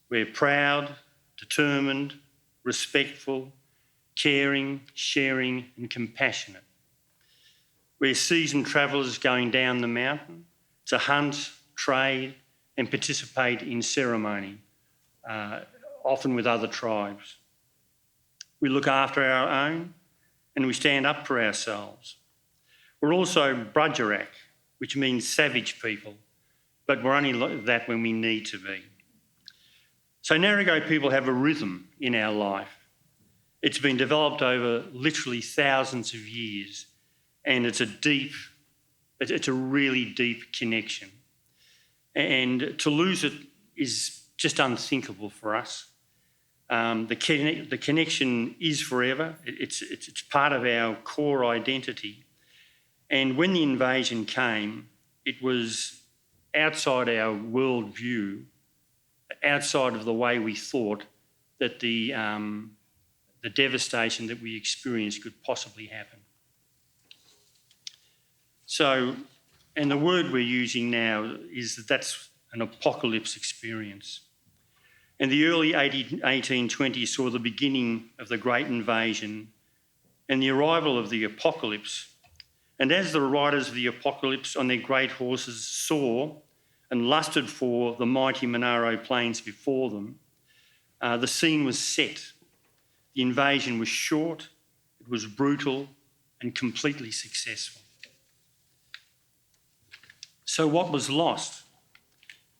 We're proud, determined, respectful, caring, sharing and compassionate. We're seasoned travellers going down the mountain to hunt, trade and participate in ceremony, often with other tribes. We look after our own and we stand up for ourselves. We're also Brudgerak, which means savage people, but we're only that when we need to be. So Ngarigo people have a rhythm in our life. It's been developed over literally thousands of years, and it's a really deep connection. And to lose it is just unthinkable for us. The connection is forever. It's part of our core identity. And when the invasion came, it was outside our worldview, outside of the way we thought that the devastation that we experienced could possibly happen. So, and the word we're using now is that that's an apocalypse experience. And the early 1820s saw the beginning of the Great Invasion, and the arrival of the apocalypse. And as the riders of the apocalypse on their great horses saw and lusted for the mighty Monaro plains before them, the scene was set. The invasion was short, it was brutal and completely successful. So what was lost?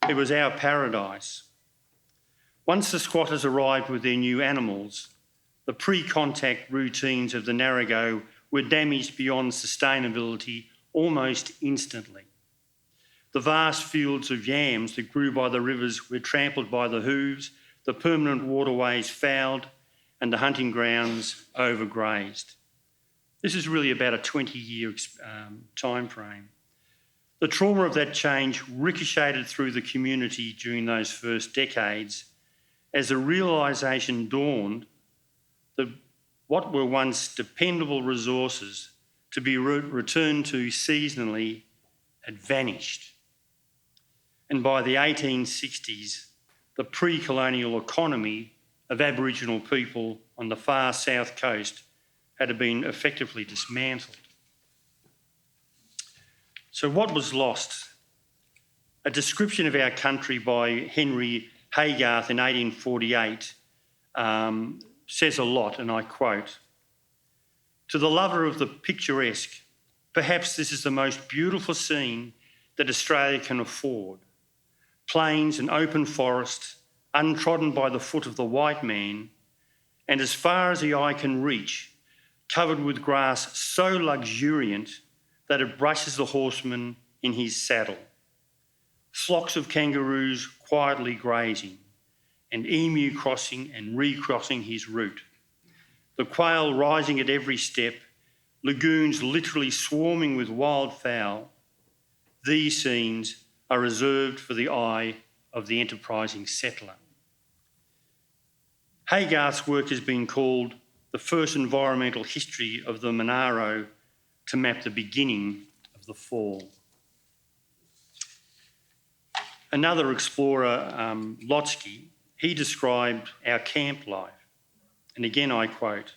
It was our paradise. Once the squatters arrived with their new animals, the pre-contact routines of the Ngarigo were damaged beyond sustainability almost instantly. The vast fields of yams that grew by the rivers were trampled by the hooves, the permanent waterways fouled, and the hunting grounds overgrazed. This is really about a 20-year time frame. The trauma of that change ricocheted through the community during those first decades as the realisation dawned that what were once dependable resources to be returned to seasonally had vanished. And by the 1860s, the pre-colonial economy of Aboriginal people on the far south coast had been effectively dismantled. So what was lost? A description of our country by Henry Haygarth in 1848 says a lot, and I quote, "To the lover of the picturesque, perhaps this is the most beautiful scene that Australia can afford. Plains and open forests, untrodden by the foot of the white man, and as far as the eye can reach, covered with grass so luxuriant that it brushes the horseman in his saddle. Flocks of kangaroos quietly grazing, and emu crossing and recrossing his route. The quail rising at every step, lagoons literally swarming with wildfowl. These scenes are reserved for the eye of the enterprising settler." Haygarth's work has been called the first environmental history of the Monaro to map the beginning of the fall. Another explorer, Lotsky, he described our camp life. And again I quote,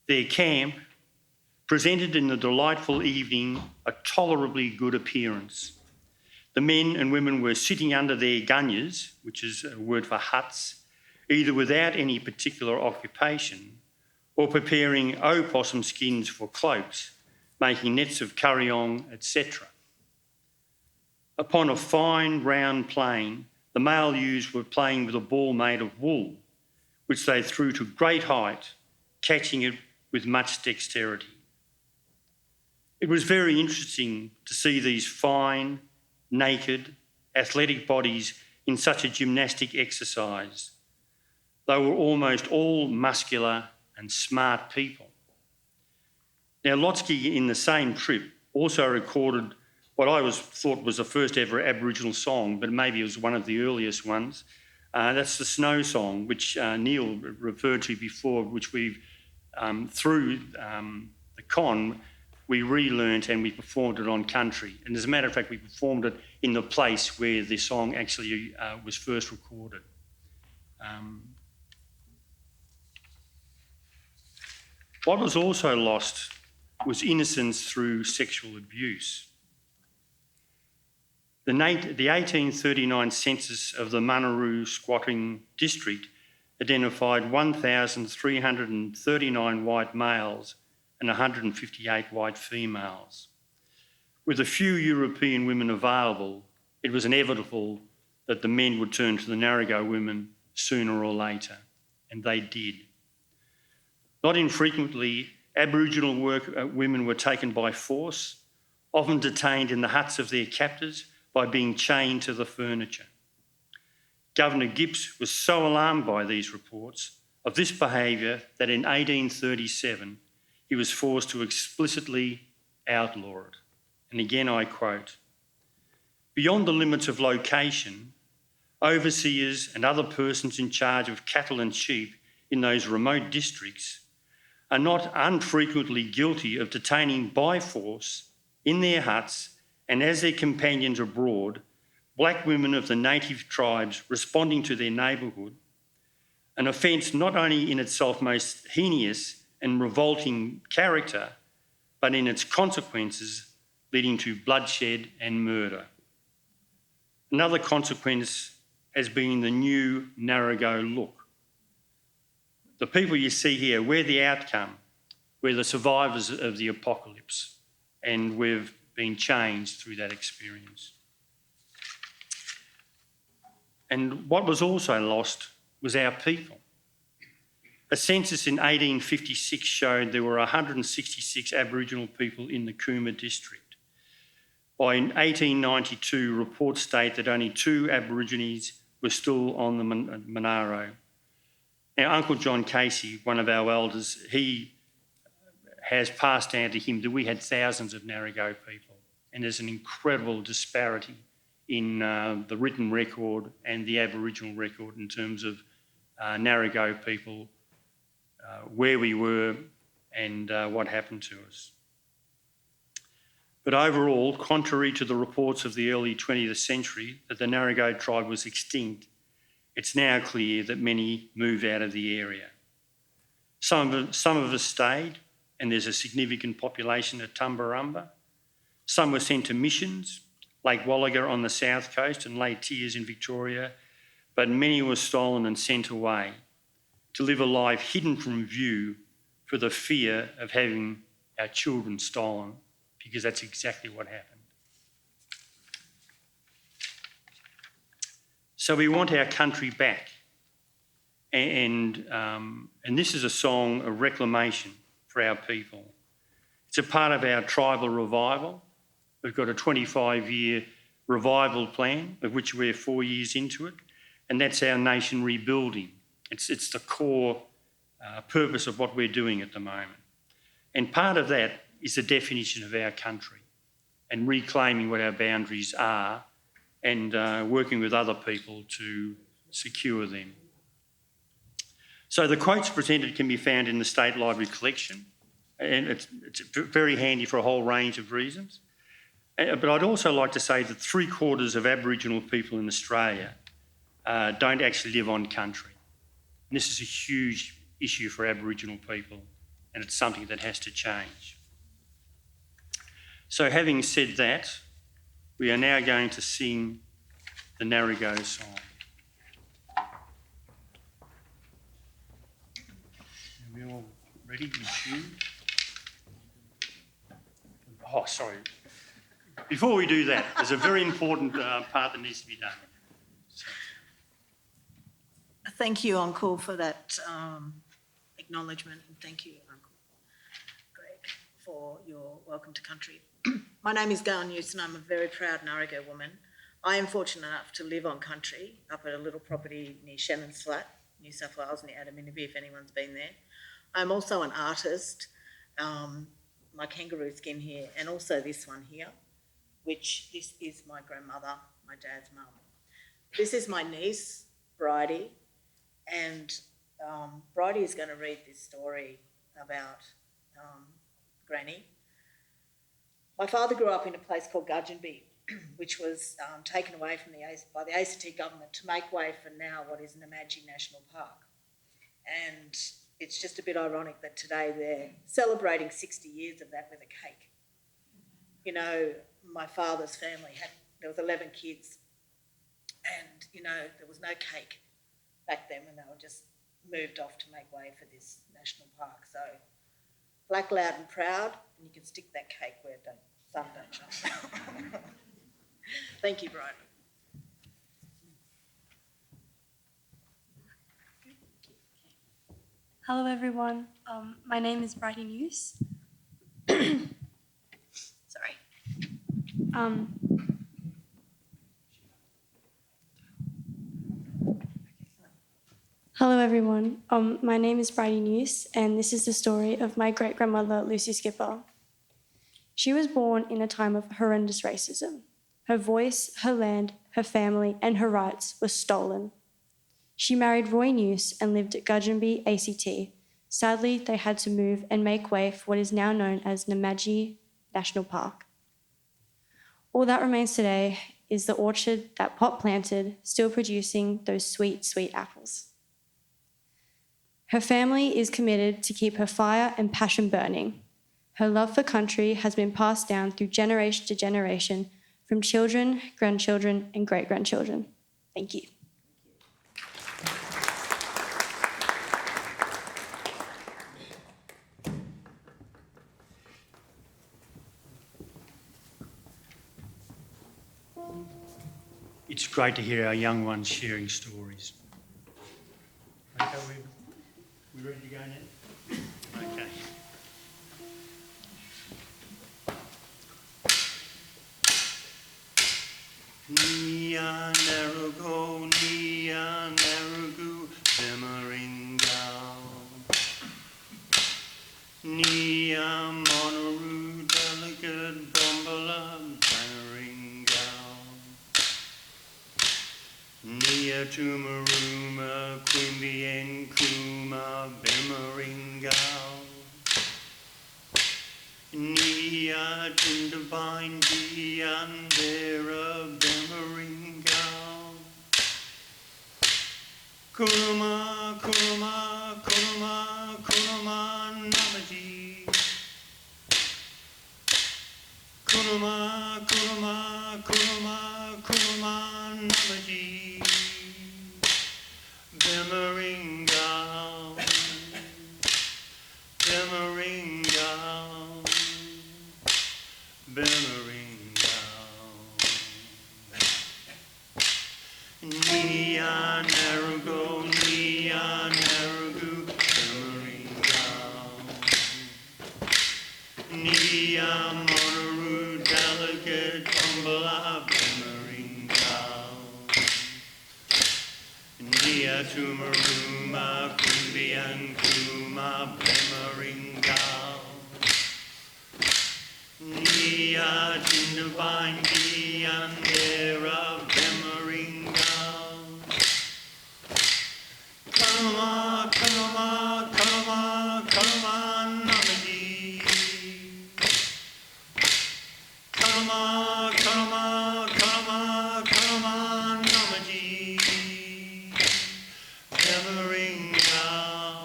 "Their camp presented in the delightful evening a tolerably good appearance. The men and women were sitting under their gunyas, which is a word for huts, either without any particular occupation or preparing opossum skins for cloaks, making nets of curryong, etc. Upon a fine round plain, the male ewes were playing with a ball made of wool, which they threw to great height, catching it with much dexterity. It was very interesting to see these fine, naked, athletic bodies in such a gymnastic exercise. They were almost all muscular and smart people." Now, Lotsky, in the same trip, also recorded what I thought was the first ever Aboriginal song, but maybe it was one of the earliest ones. That's the Snow Song, which Neal referred to before, which we've, through the con, we relearnt and we performed it on country. And as a matter of fact, we performed it in the place where the song actually was first recorded. What was also lost was innocence through sexual abuse. The 1839 census of the Munaroo squatting district identified 1,339 white males and 158 white females. With a few European women available, it was inevitable that the men would turn to the Ngarigo women sooner or later, and they did. Not infrequently, Aboriginal women were taken by force, often detained in the huts of their captors by being chained to the furniture. Governor Gibbs was so alarmed by these reports of this behaviour that in 1837 he was forced to explicitly outlaw it. And again I quote, "Beyond the limits of location, overseers and other persons in charge of cattle and sheep in those remote districts are not unfrequently guilty of detaining by force in their huts and as their companions abroad, black women of the native tribes responding to their neighbourhood, an offence not only in itself most heinous and revolting character, but in its consequences leading to bloodshed and murder. Another consequence has been the new Ngarigo look. The people you see here, we're the outcome. We're the survivors of the apocalypse, and we've been changed through that experience. And what was also lost was our people. A census in 1856 showed there were 166 Aboriginal people in the Cooma district. By 1892, reports state that only 2 Aborigines were still on the Monaro. Now, Uncle John Casey, one of our elders, he has passed down to him that we had thousands of Ngarigo people, and there's an incredible disparity in the written record and the Aboriginal record in terms of Ngarigo people, where we were and what happened to us. But overall, contrary to the reports of the early 20th century that the Ngarigo tribe was extinct, it's now clear that many moved out of the area. Some of us stayed, and there's a significant population at Tumbarumba. Some were sent to missions, Lake Wallaga on the south coast and Lake Tears in Victoria, but many were stolen and sent away to live a life hidden from view for the fear of having our children stolen, because that's exactly what happened. So we want our country back. And this is a song of reclamation for our people. It's a part of our tribal revival. We've got a 25-year revival plan, of which we're 4 years into it, and that's our nation rebuilding. It's the core purpose of what we're doing at the moment. And part of that is the definition of our country and reclaiming what our boundaries are and working with other people to secure them. So the quotes presented can be found in the State Library collection, and it's very handy for a whole range of reasons. But I'd also like to say that 3/4 of Aboriginal people in Australia don't actually live on country. And this is a huge issue for Aboriginal people, and it's something that has to change. So having said that, we are now going to sing the Ngarigo song. Are we all ready and tuned? Oh, sorry. Before we do that, there's a very important part that needs to be done. So. Thank you, Uncle, for that acknowledgement, and thank you, Uncle Greg, for your welcome to country. My name is Gail Newson. I'm a very proud Ngarigo woman. I am fortunate enough to live on country up at a little property near Shannon's Flat, New South Wales, near Adaminaby, if anyone's been there. I'm also an artist, my kangaroo skin here, and also this one here, which this is my grandmother, my dad's mum. This is my niece, Bridie, and Bridie is going to read this story about Granny. My father grew up in a place called Gudgeonby, which was taken away from by the ACT government to make way for now what is Namadgi National Park. And it's just a bit ironic that today they're celebrating 60 years of that with a cake. You know, my father's family there was 11 kids, and, you know, there was no cake back then when they were just moved off to make way for this national park. So, black, loud and proud, and you can stick that cake where the sun don't shine. Thank you, Brian. Hello, everyone. My name is Bridie News. Sorry. Hello, everyone. My name is Bridie News, and this is the story of my great-grandmother, Lucy Skipper. She was born in a time of horrendous racism. Her voice, her land, her family, and her rights were stolen. She married Roy News and lived at Gudgeonby, ACT. Sadly, they had to move and make way for what is now known as Namadgi National Park. All that remains today is the orchard that Pop planted, still producing those sweet, sweet apples. Her family is committed to keep her fire and passion burning. Her love for country has been passed down through generation to generation from children, grandchildren, and great-grandchildren. Thank you. It's great to hear our young ones sharing stories. Okay, we ready to go now? Okay. Nia Ngarigu Bemaringal. Nia Monaru Delicate Bombala Bemaringal. Nia Tumaruma Quimby Kuma Bemaringal. Nia Tindavine Diandera Bemaringal. Kuruma, Kuruma, Kuruma, Kuruma Namaji. Kuruma, Kuruma, Kuruma, Kuruma Namaji. Bemaringal. Bemaringal. Bemaringal. Nia Ngarigu, Nia Ngarigu, Bemaringal. Nia Monaru Delicate Kumbala Bemaringal. Nia Tumaruma Kumbian Kuma Bemaringal. Nia Tindavine Diandera Bemaringal. Kalama, Kalama, Kalama, Kalama Namaji. Kalama, Kalama, Kalama, Kalama Namaji. Bemaringal.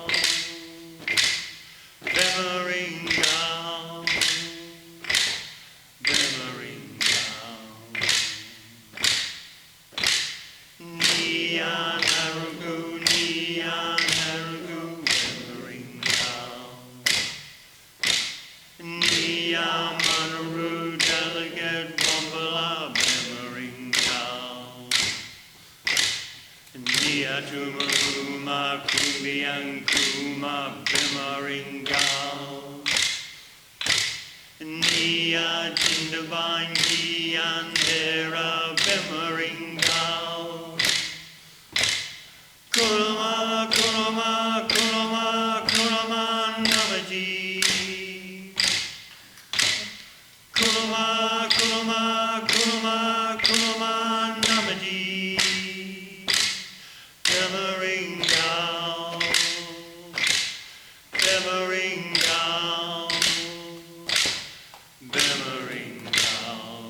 Bemaringal. Bemaringal. Nia Ngarigu, Nia Ngarigu, Bemaringal. Nia Monaru Delicate Bombala Bemaringal. Nia Tumaruma Kumbian Kuma Bemaringal. Nia Tindavine Diandera Bemaringal. Kuruma, Kuruma, Kuruma, Kuruma Namaji. Kuruma, Kuruma, Kuruma, Kuruma Namaji. Bemaringal. Bemaringal. Bemaringal.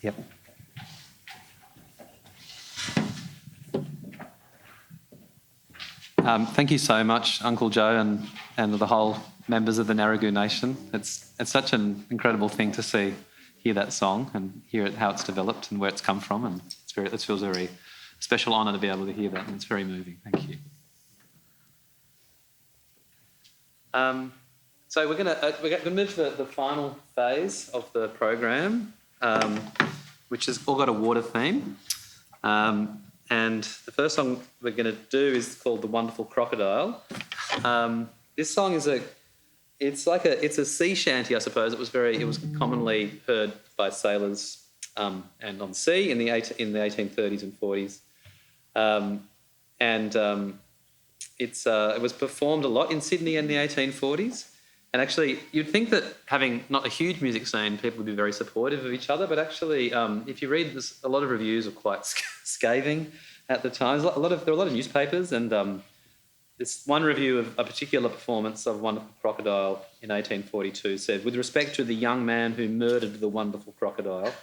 Yep. Thank you so much, Uncle Joe and the whole members of the Ngarigu Nation. It's such an incredible thing to hear that song and hear how it's developed and where it's come from, and it feels very special honour to be able to hear that, and it's very moving. Thank you. So we're going to move to the final phase of the program, which has all got a water theme. And the first song we're going to do is called "The Wonderful Crocodile." This song is it's a sea shanty, I suppose. It was commonly heard by sailors and on sea in the 1830s and 40s, it was performed a lot in Sydney in the 1840s. And actually, you'd think that having not a huge music scene, people would be very supportive of each other. But actually, if you read this, a lot of reviews are quite scathing at the time. There were a lot of newspapers, and this one review of a particular performance of Wonderful Crocodile in 1842 said, "With respect to the young man who murdered the wonderful crocodile,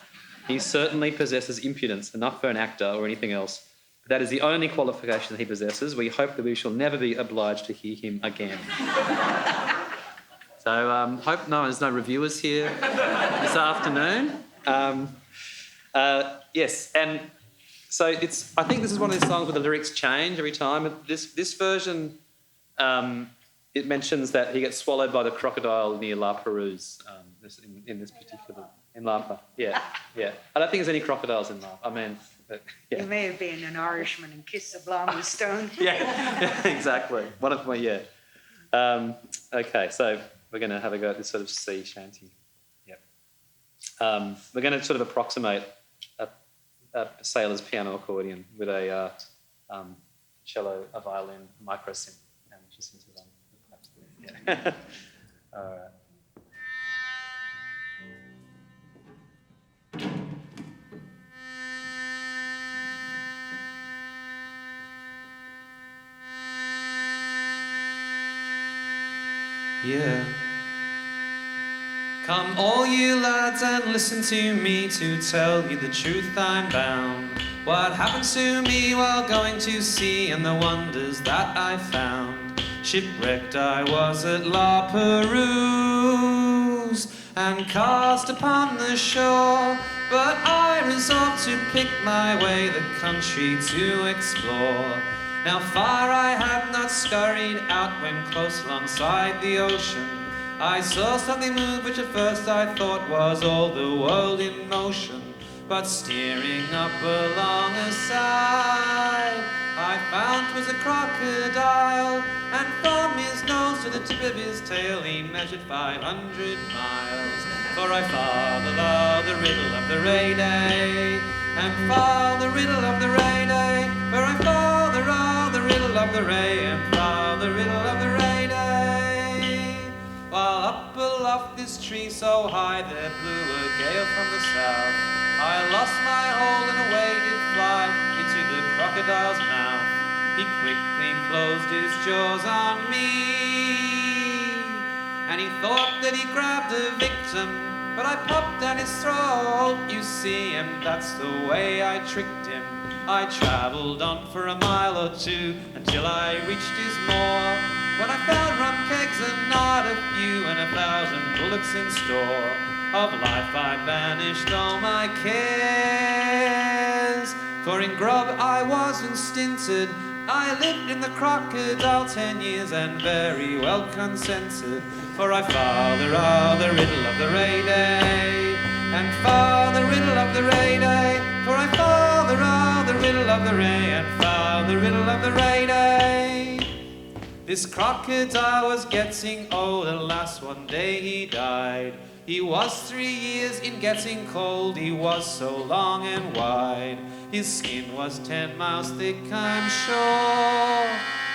he certainly possesses impudence enough for an actor or anything else. But that is the only qualification that he possesses. We hope that we shall never be obliged to hear him again." So hope there's no reviewers here this afternoon. Yes, and so I think this is one of these songs where the lyrics change every time. This version, it mentions that he gets swallowed by the crocodile near La Perouse in this particular, in Lampa. Yeah. I don't think there's any crocodiles in Lampa. I mean, yeah. You may have been an Irishman and kissed a blonde stone. yeah, exactly. One of my, yeah. Okay, so we're going to have a go at this sort of sea shanty. Yep. We're going to sort of approximate a sailor's piano accordion with a cello, a violin, a micro-synth, and Jacinta Tobin. Yeah. All right. Yeah. Come all you lads and listen to me, to tell you the truth I'm bound. What happened to me while going to sea and the wonders that I found. Shipwrecked I was at La Perouse and cast upon the shore, but I resolved to pick my way the country to explore. Now far I had not scurried out when close alongside the ocean I saw something move which at first I thought was all the world in motion. But steering up along a side I found 'twas a crocodile, and from his nose to the tip of his tail he measured 500 miles. For I far the law, the riddle of the ray day, and far the riddle of the ray day. For I far the raw, the riddle of the ray, and far the riddle of the ray day. While up aloft this tree so high there blew a gale from the south, I lost my hold and away did fly into the crocodile's mouth. He quickly closed his jaws on me, and he thought that he grabbed a victim, but I popped down his throat, you see, and that's the way I tricked him. I travelled on for a mile or two until I reached his moor, when I found rum kegs and not a few, and 1,000 bullocks in store. Of life I banished all my cares, for in grub I wasn't stinted. I lived in the crocodile 10 years and very well consented. For I father all the riddle of the ray day, and father riddle of the ray day. For I father all the riddle of the ray, and father riddle of the ray day. This crocodile was getting old, alas, one day he died. He was 3 years in getting cold, he was so long and wide. His skin was 10 miles thick, I'm sure,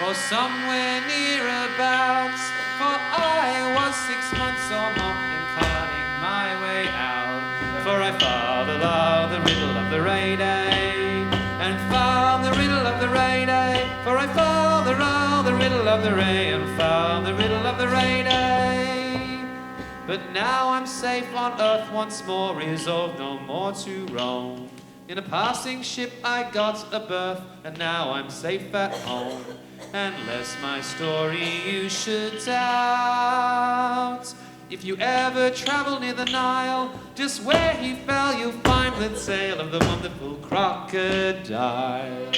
or somewhere nearabouts. For I was 6 months or more in cutting my way out. For I found the law, the riddle of the ray day, and found the riddle of the ray day. For I found the law, the riddle of the ray, and found the riddle of the ray day. But now I'm safe on earth once more, resolved no more to roam. In a passing ship I got a berth, and now I'm safe at home. Unless my story you should doubt. If you ever travel near the Nile, just where he fell you'll find the tale of the wonderful crocodile.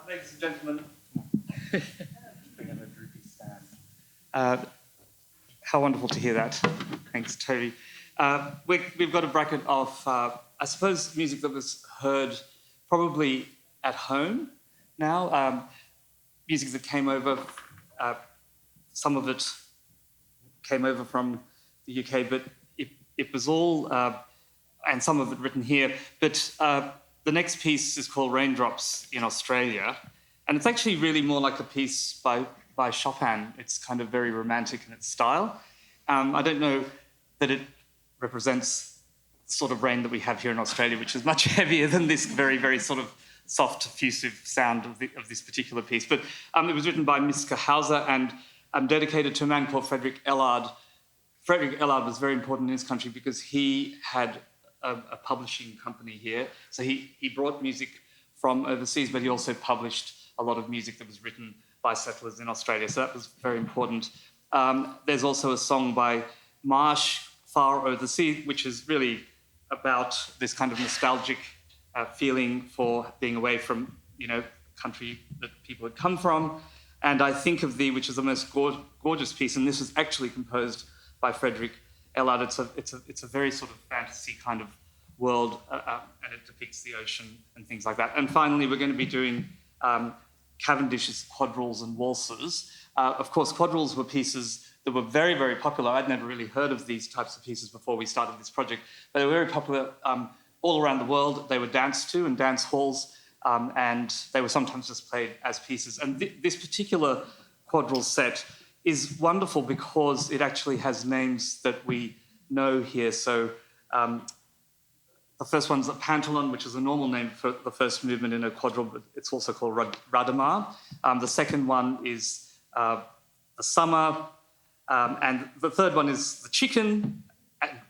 Ladies and gentlemen, bring in a droopy stand. How wonderful to hear that. Thanks, Toby. We've got a bracket of, I suppose, music that was heard probably at home now. Music that came over, some of it came over from the UK, but it was all, and some of it written here, but the next piece is called Raindrops in Australia, and it's actually really more like a piece by Chopin. It's kind of very romantic in its style. I don't know that it represents the sort of rain that we have here in Australia, which is much heavier than this very, very sort of soft, effusive sound of this particular piece. But it was written by Miska Hauser and dedicated to a man called Frederick Ellard. Frederick Ellard was very important in this country because he had a publishing company here. So he brought music from overseas, but he also published a lot of music that was written by settlers in Australia. So that was very important. There's also a song by Marsh, Far Over the Sea, which is really about this kind of nostalgic feeling for being away from, country that people had come from. And I Think of Thee, which is the most gorgeous piece, and this was actually composed by Frederick Ellard. It's a very sort of fantasy kind of world, and it depicts the ocean and things like that. And finally, we're going to be doing Cavendish's Quadrilles and Waltzes. Of course, quadrilles were pieces that were very, very popular. I'd never really heard of these types of pieces before we started this project, but they were very popular all around the world. They were danced to in dance halls, and they were sometimes just played as pieces. And this particular quadrille set is wonderful because it actually has names that we know here. So the first one's a pantalon, which is a normal name for the first movement in a quadrille, but it's also called Radamar. The second one is the summer, and the third one is the chicken,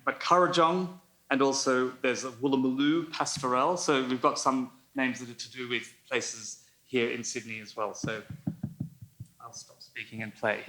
but Currajong, and also there's a Woolloomooloo Pastorelle. So we've got some names that are to do with places here in Sydney as well. So I'll stop speaking and play.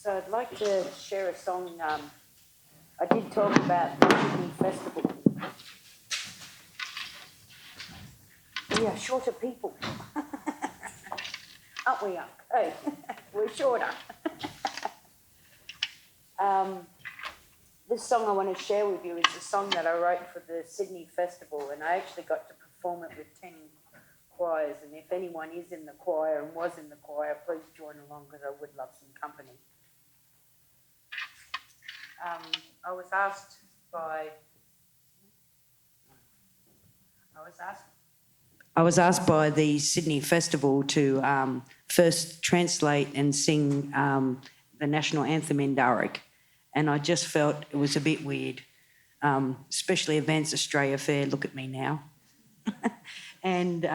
So I'd like to share a song. I did talk about the Sydney Festival. We are shorter people. Aren't we, Unc? Hey, we're shorter. This song I want to share with you is a song that I wrote for the Sydney Festival, and I actually got to perform it with 10 choirs. And if anyone is in the choir and was in the choir, please join along because I would love some company. I was asked by the Sydney Festival to first translate and sing the national anthem in Ngarigu, and I just felt it was a bit weird, especially Advance Australia Fair, look at me now. And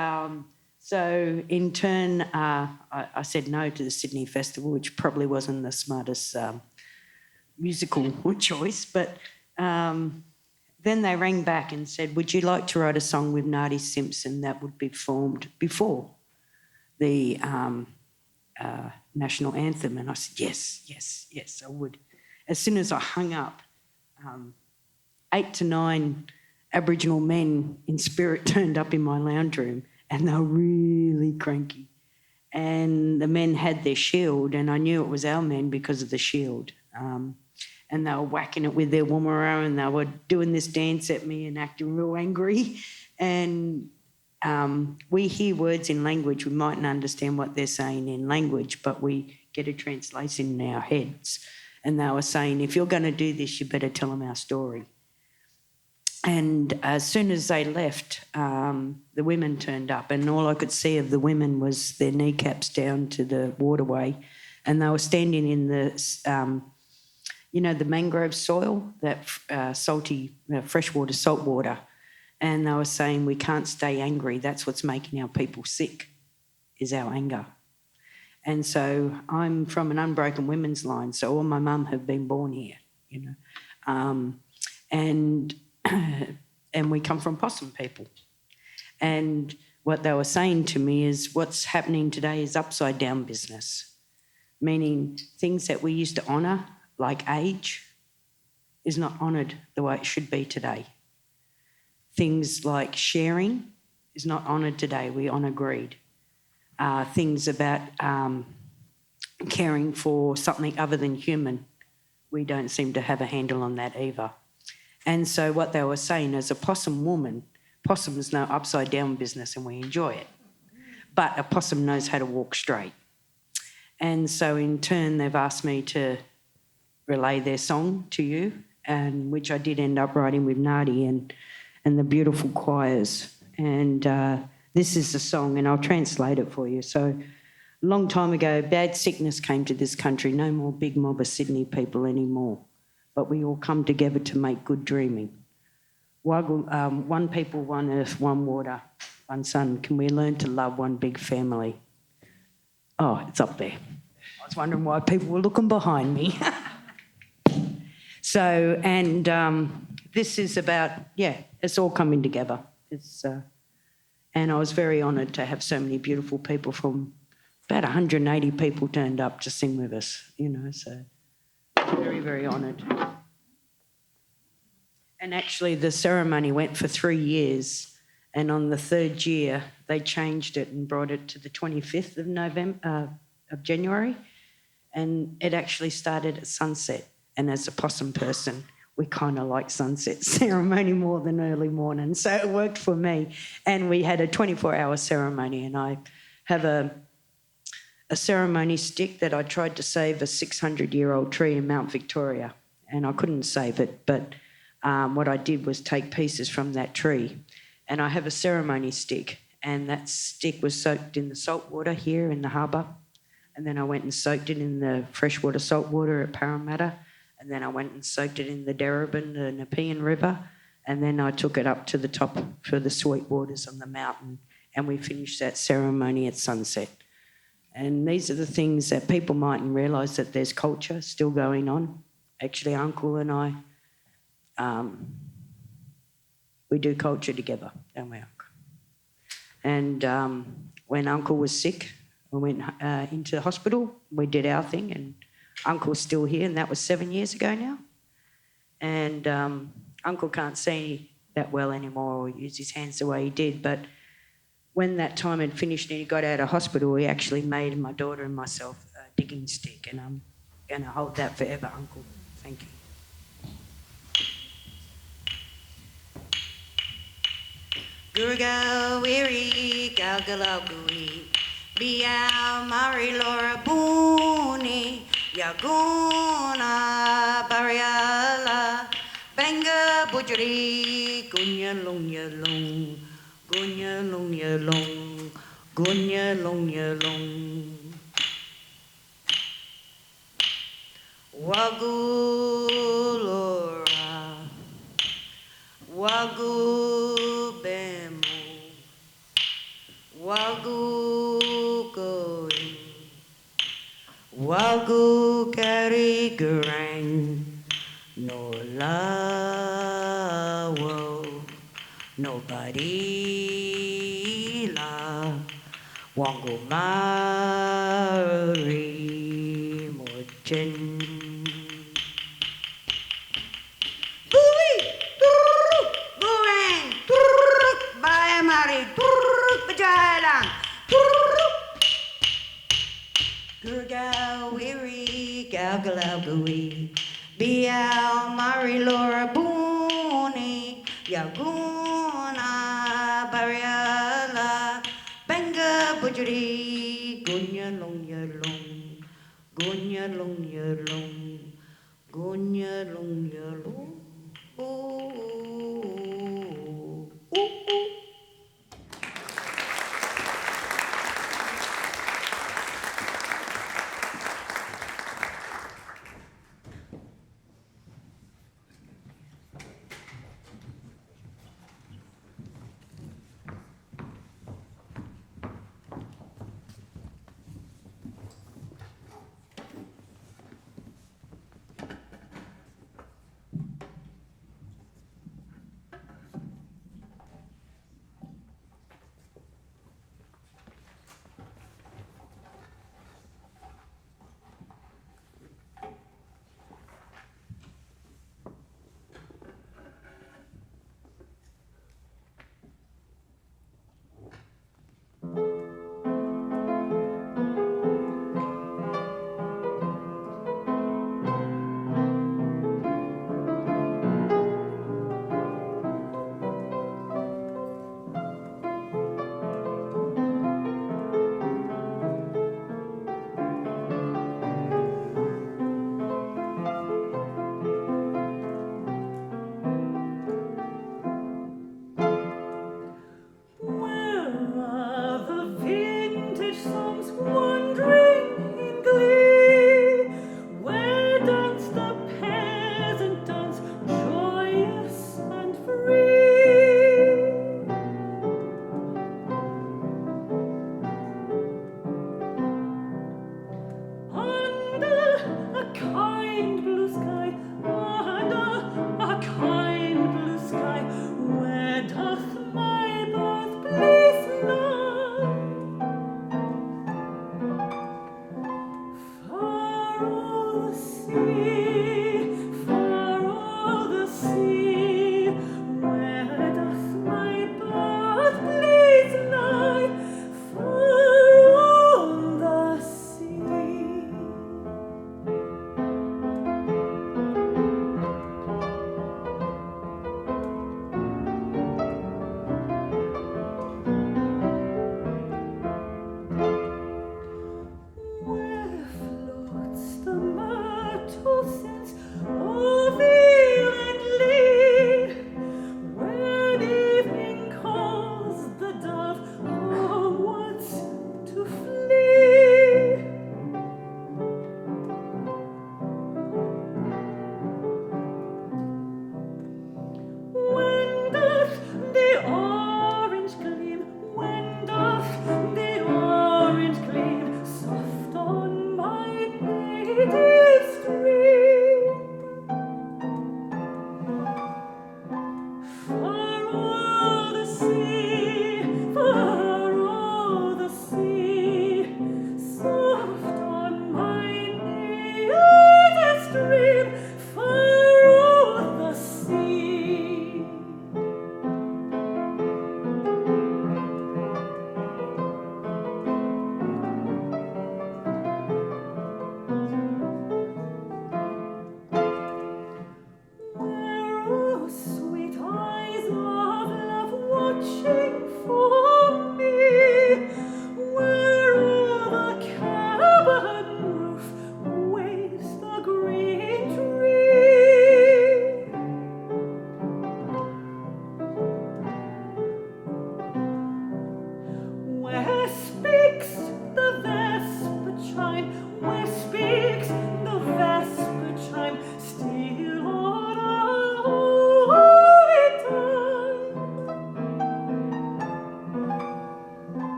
so in turn, I said no to the Sydney Festival, which probably wasn't the smartest musical choice, but then they rang back and said, would you like to write a song with Nardi Simpson that would be performed before the national anthem? And I said, yes, I would. As soon as I hung up, 8 to 9 Aboriginal men in spirit turned up in my lounge room, and they were really cranky. And the men had their shield, and I knew it was our men because of the shield. And they were whacking it with their woomera, and they were doing this dance at me and acting real angry. And we hear words in language, we mightn't understand what they're saying in language, but we get a translation in our heads. And they were saying, if you're going to do this, you better tell them our story. And as soon as they left, the women turned up, and all I could see of the women was their kneecaps down to the waterway, and they were standing in the, the mangrove soil, that salty, freshwater, salt water, and they were saying, we can't stay angry. That's what's making our people sick, is our anger. And so I'm from an unbroken women's line, so all my mum have been born here, and we come from possum people. And what they were saying to me is what's happening today is upside down business, meaning things that we used to honour, like age, is not honoured the way it should be today. Things like sharing is not honoured today. We honour greed. Things about caring for something other than human, we don't seem to have a handle on that either. And so what they were saying, as a possum woman, possums know upside down business and we enjoy it. But a possum knows how to walk straight. And so in turn, they've asked me to relay their song to you, and which I did end up writing with Nardi and the beautiful choirs. And this is the song, and I'll translate it for you. So, a long time ago, bad sickness came to this country. No more big mob of Sydney people anymore. But we all come together to make good dreaming. One people, one earth, one water, one sun. Can we learn to love one big family? Oh, it's up there. I was wondering why people were looking behind me. So, and this is about, it's all coming together. And I was very honoured to have so many beautiful people from about 180 people turned up to sing with us, so very, very honoured. And actually the ceremony went for 3 years, and on the 3rd year they changed it and brought it to the 25th of January, and it actually started at sunset. And as a possum person, we kind of like sunset ceremony more than early morning. So it worked for me. And we had a 24-hour ceremony, and I have a ceremony stick that I tried to save a 600-year-old tree in Mount Victoria, and I couldn't save it. But what I did was take pieces from that tree, and I have a ceremony stick, and that stick was soaked in the salt water here in the harbour, and then I went and soaked it in the freshwater salt water at Parramatta, and then I went and soaked it in the Darebin, the Nepean River, and then I took it up to the top for the sweet waters on the mountain, and we finished that ceremony at sunset. And these are the things that people mightn't realise, that there's culture still going on. Actually, Uncle and I, we do culture together, don't we, Uncle? And when Uncle was sick, we went into hospital, we did our thing, and Uncle's still here, and that was 7 years ago now. And Uncle can't see that well anymore or use his hands the way he did, but when that time had finished and he got out of hospital, he actually made my daughter and myself a digging stick, and I'm going to hold that forever, Uncle. Thank you. Gurga wiri galgalagui Bia Mari Laura Booney Yaguna Bariala Benga Bujri Gunya Long Yalong Gunya Long Yalong Gunya Long Yalong Wagu Laura Wagu Bemo Wagu Going Wagu Kari Garang No la wo Nobody la Wango Mari Mochen Gurga weary galgalabui Biao Mari Laura Booney Yaguna Bariala Benga Bujri Gunya Long Yalong Gunya Long Yalong Gunya Long Yalong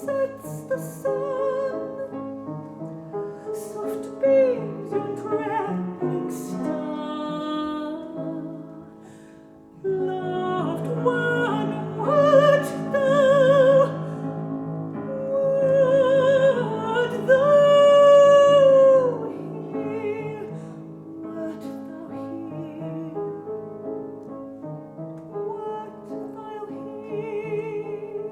sets the sun, soft beams your trembling star. Loved one, wert thou here? Wert thou here? Wert thou here?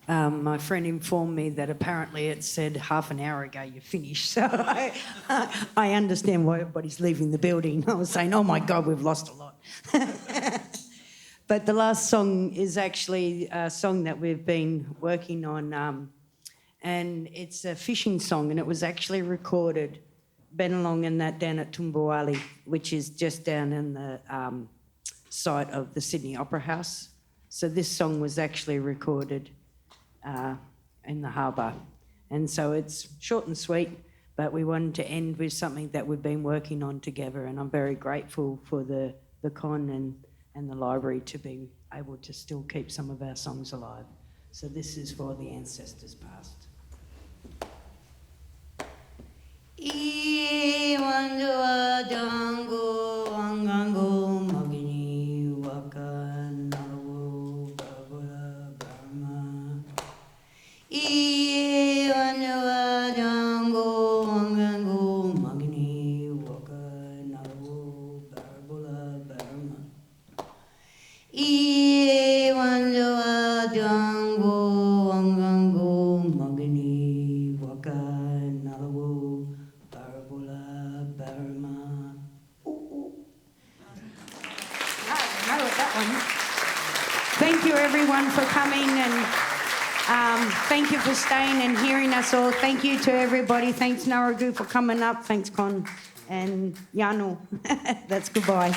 My friend informed me that apparently it said half an hour ago you finished. So I understand why everybody's leaving the building. I was saying, oh my God, we've lost a lot. But the last song is actually a song that we've been working on, and it's a fishing song, and it was actually recorded Benelong and that down at Tumbuali, which is just down in the site of the Sydney Opera House. So this song was actually recorded in the harbour. And so it's short and sweet, but we wanted to end with something that we've been working on together, and I'm very grateful for the con and the library to be able to still keep some of our songs alive. So this is for the ancestors past. Thank you everyone for coming, and thank you for staying and hearing us all. Thank you to everybody. Thanks Ngarigu for coming up. Thanks Con and Yano. That's goodbye.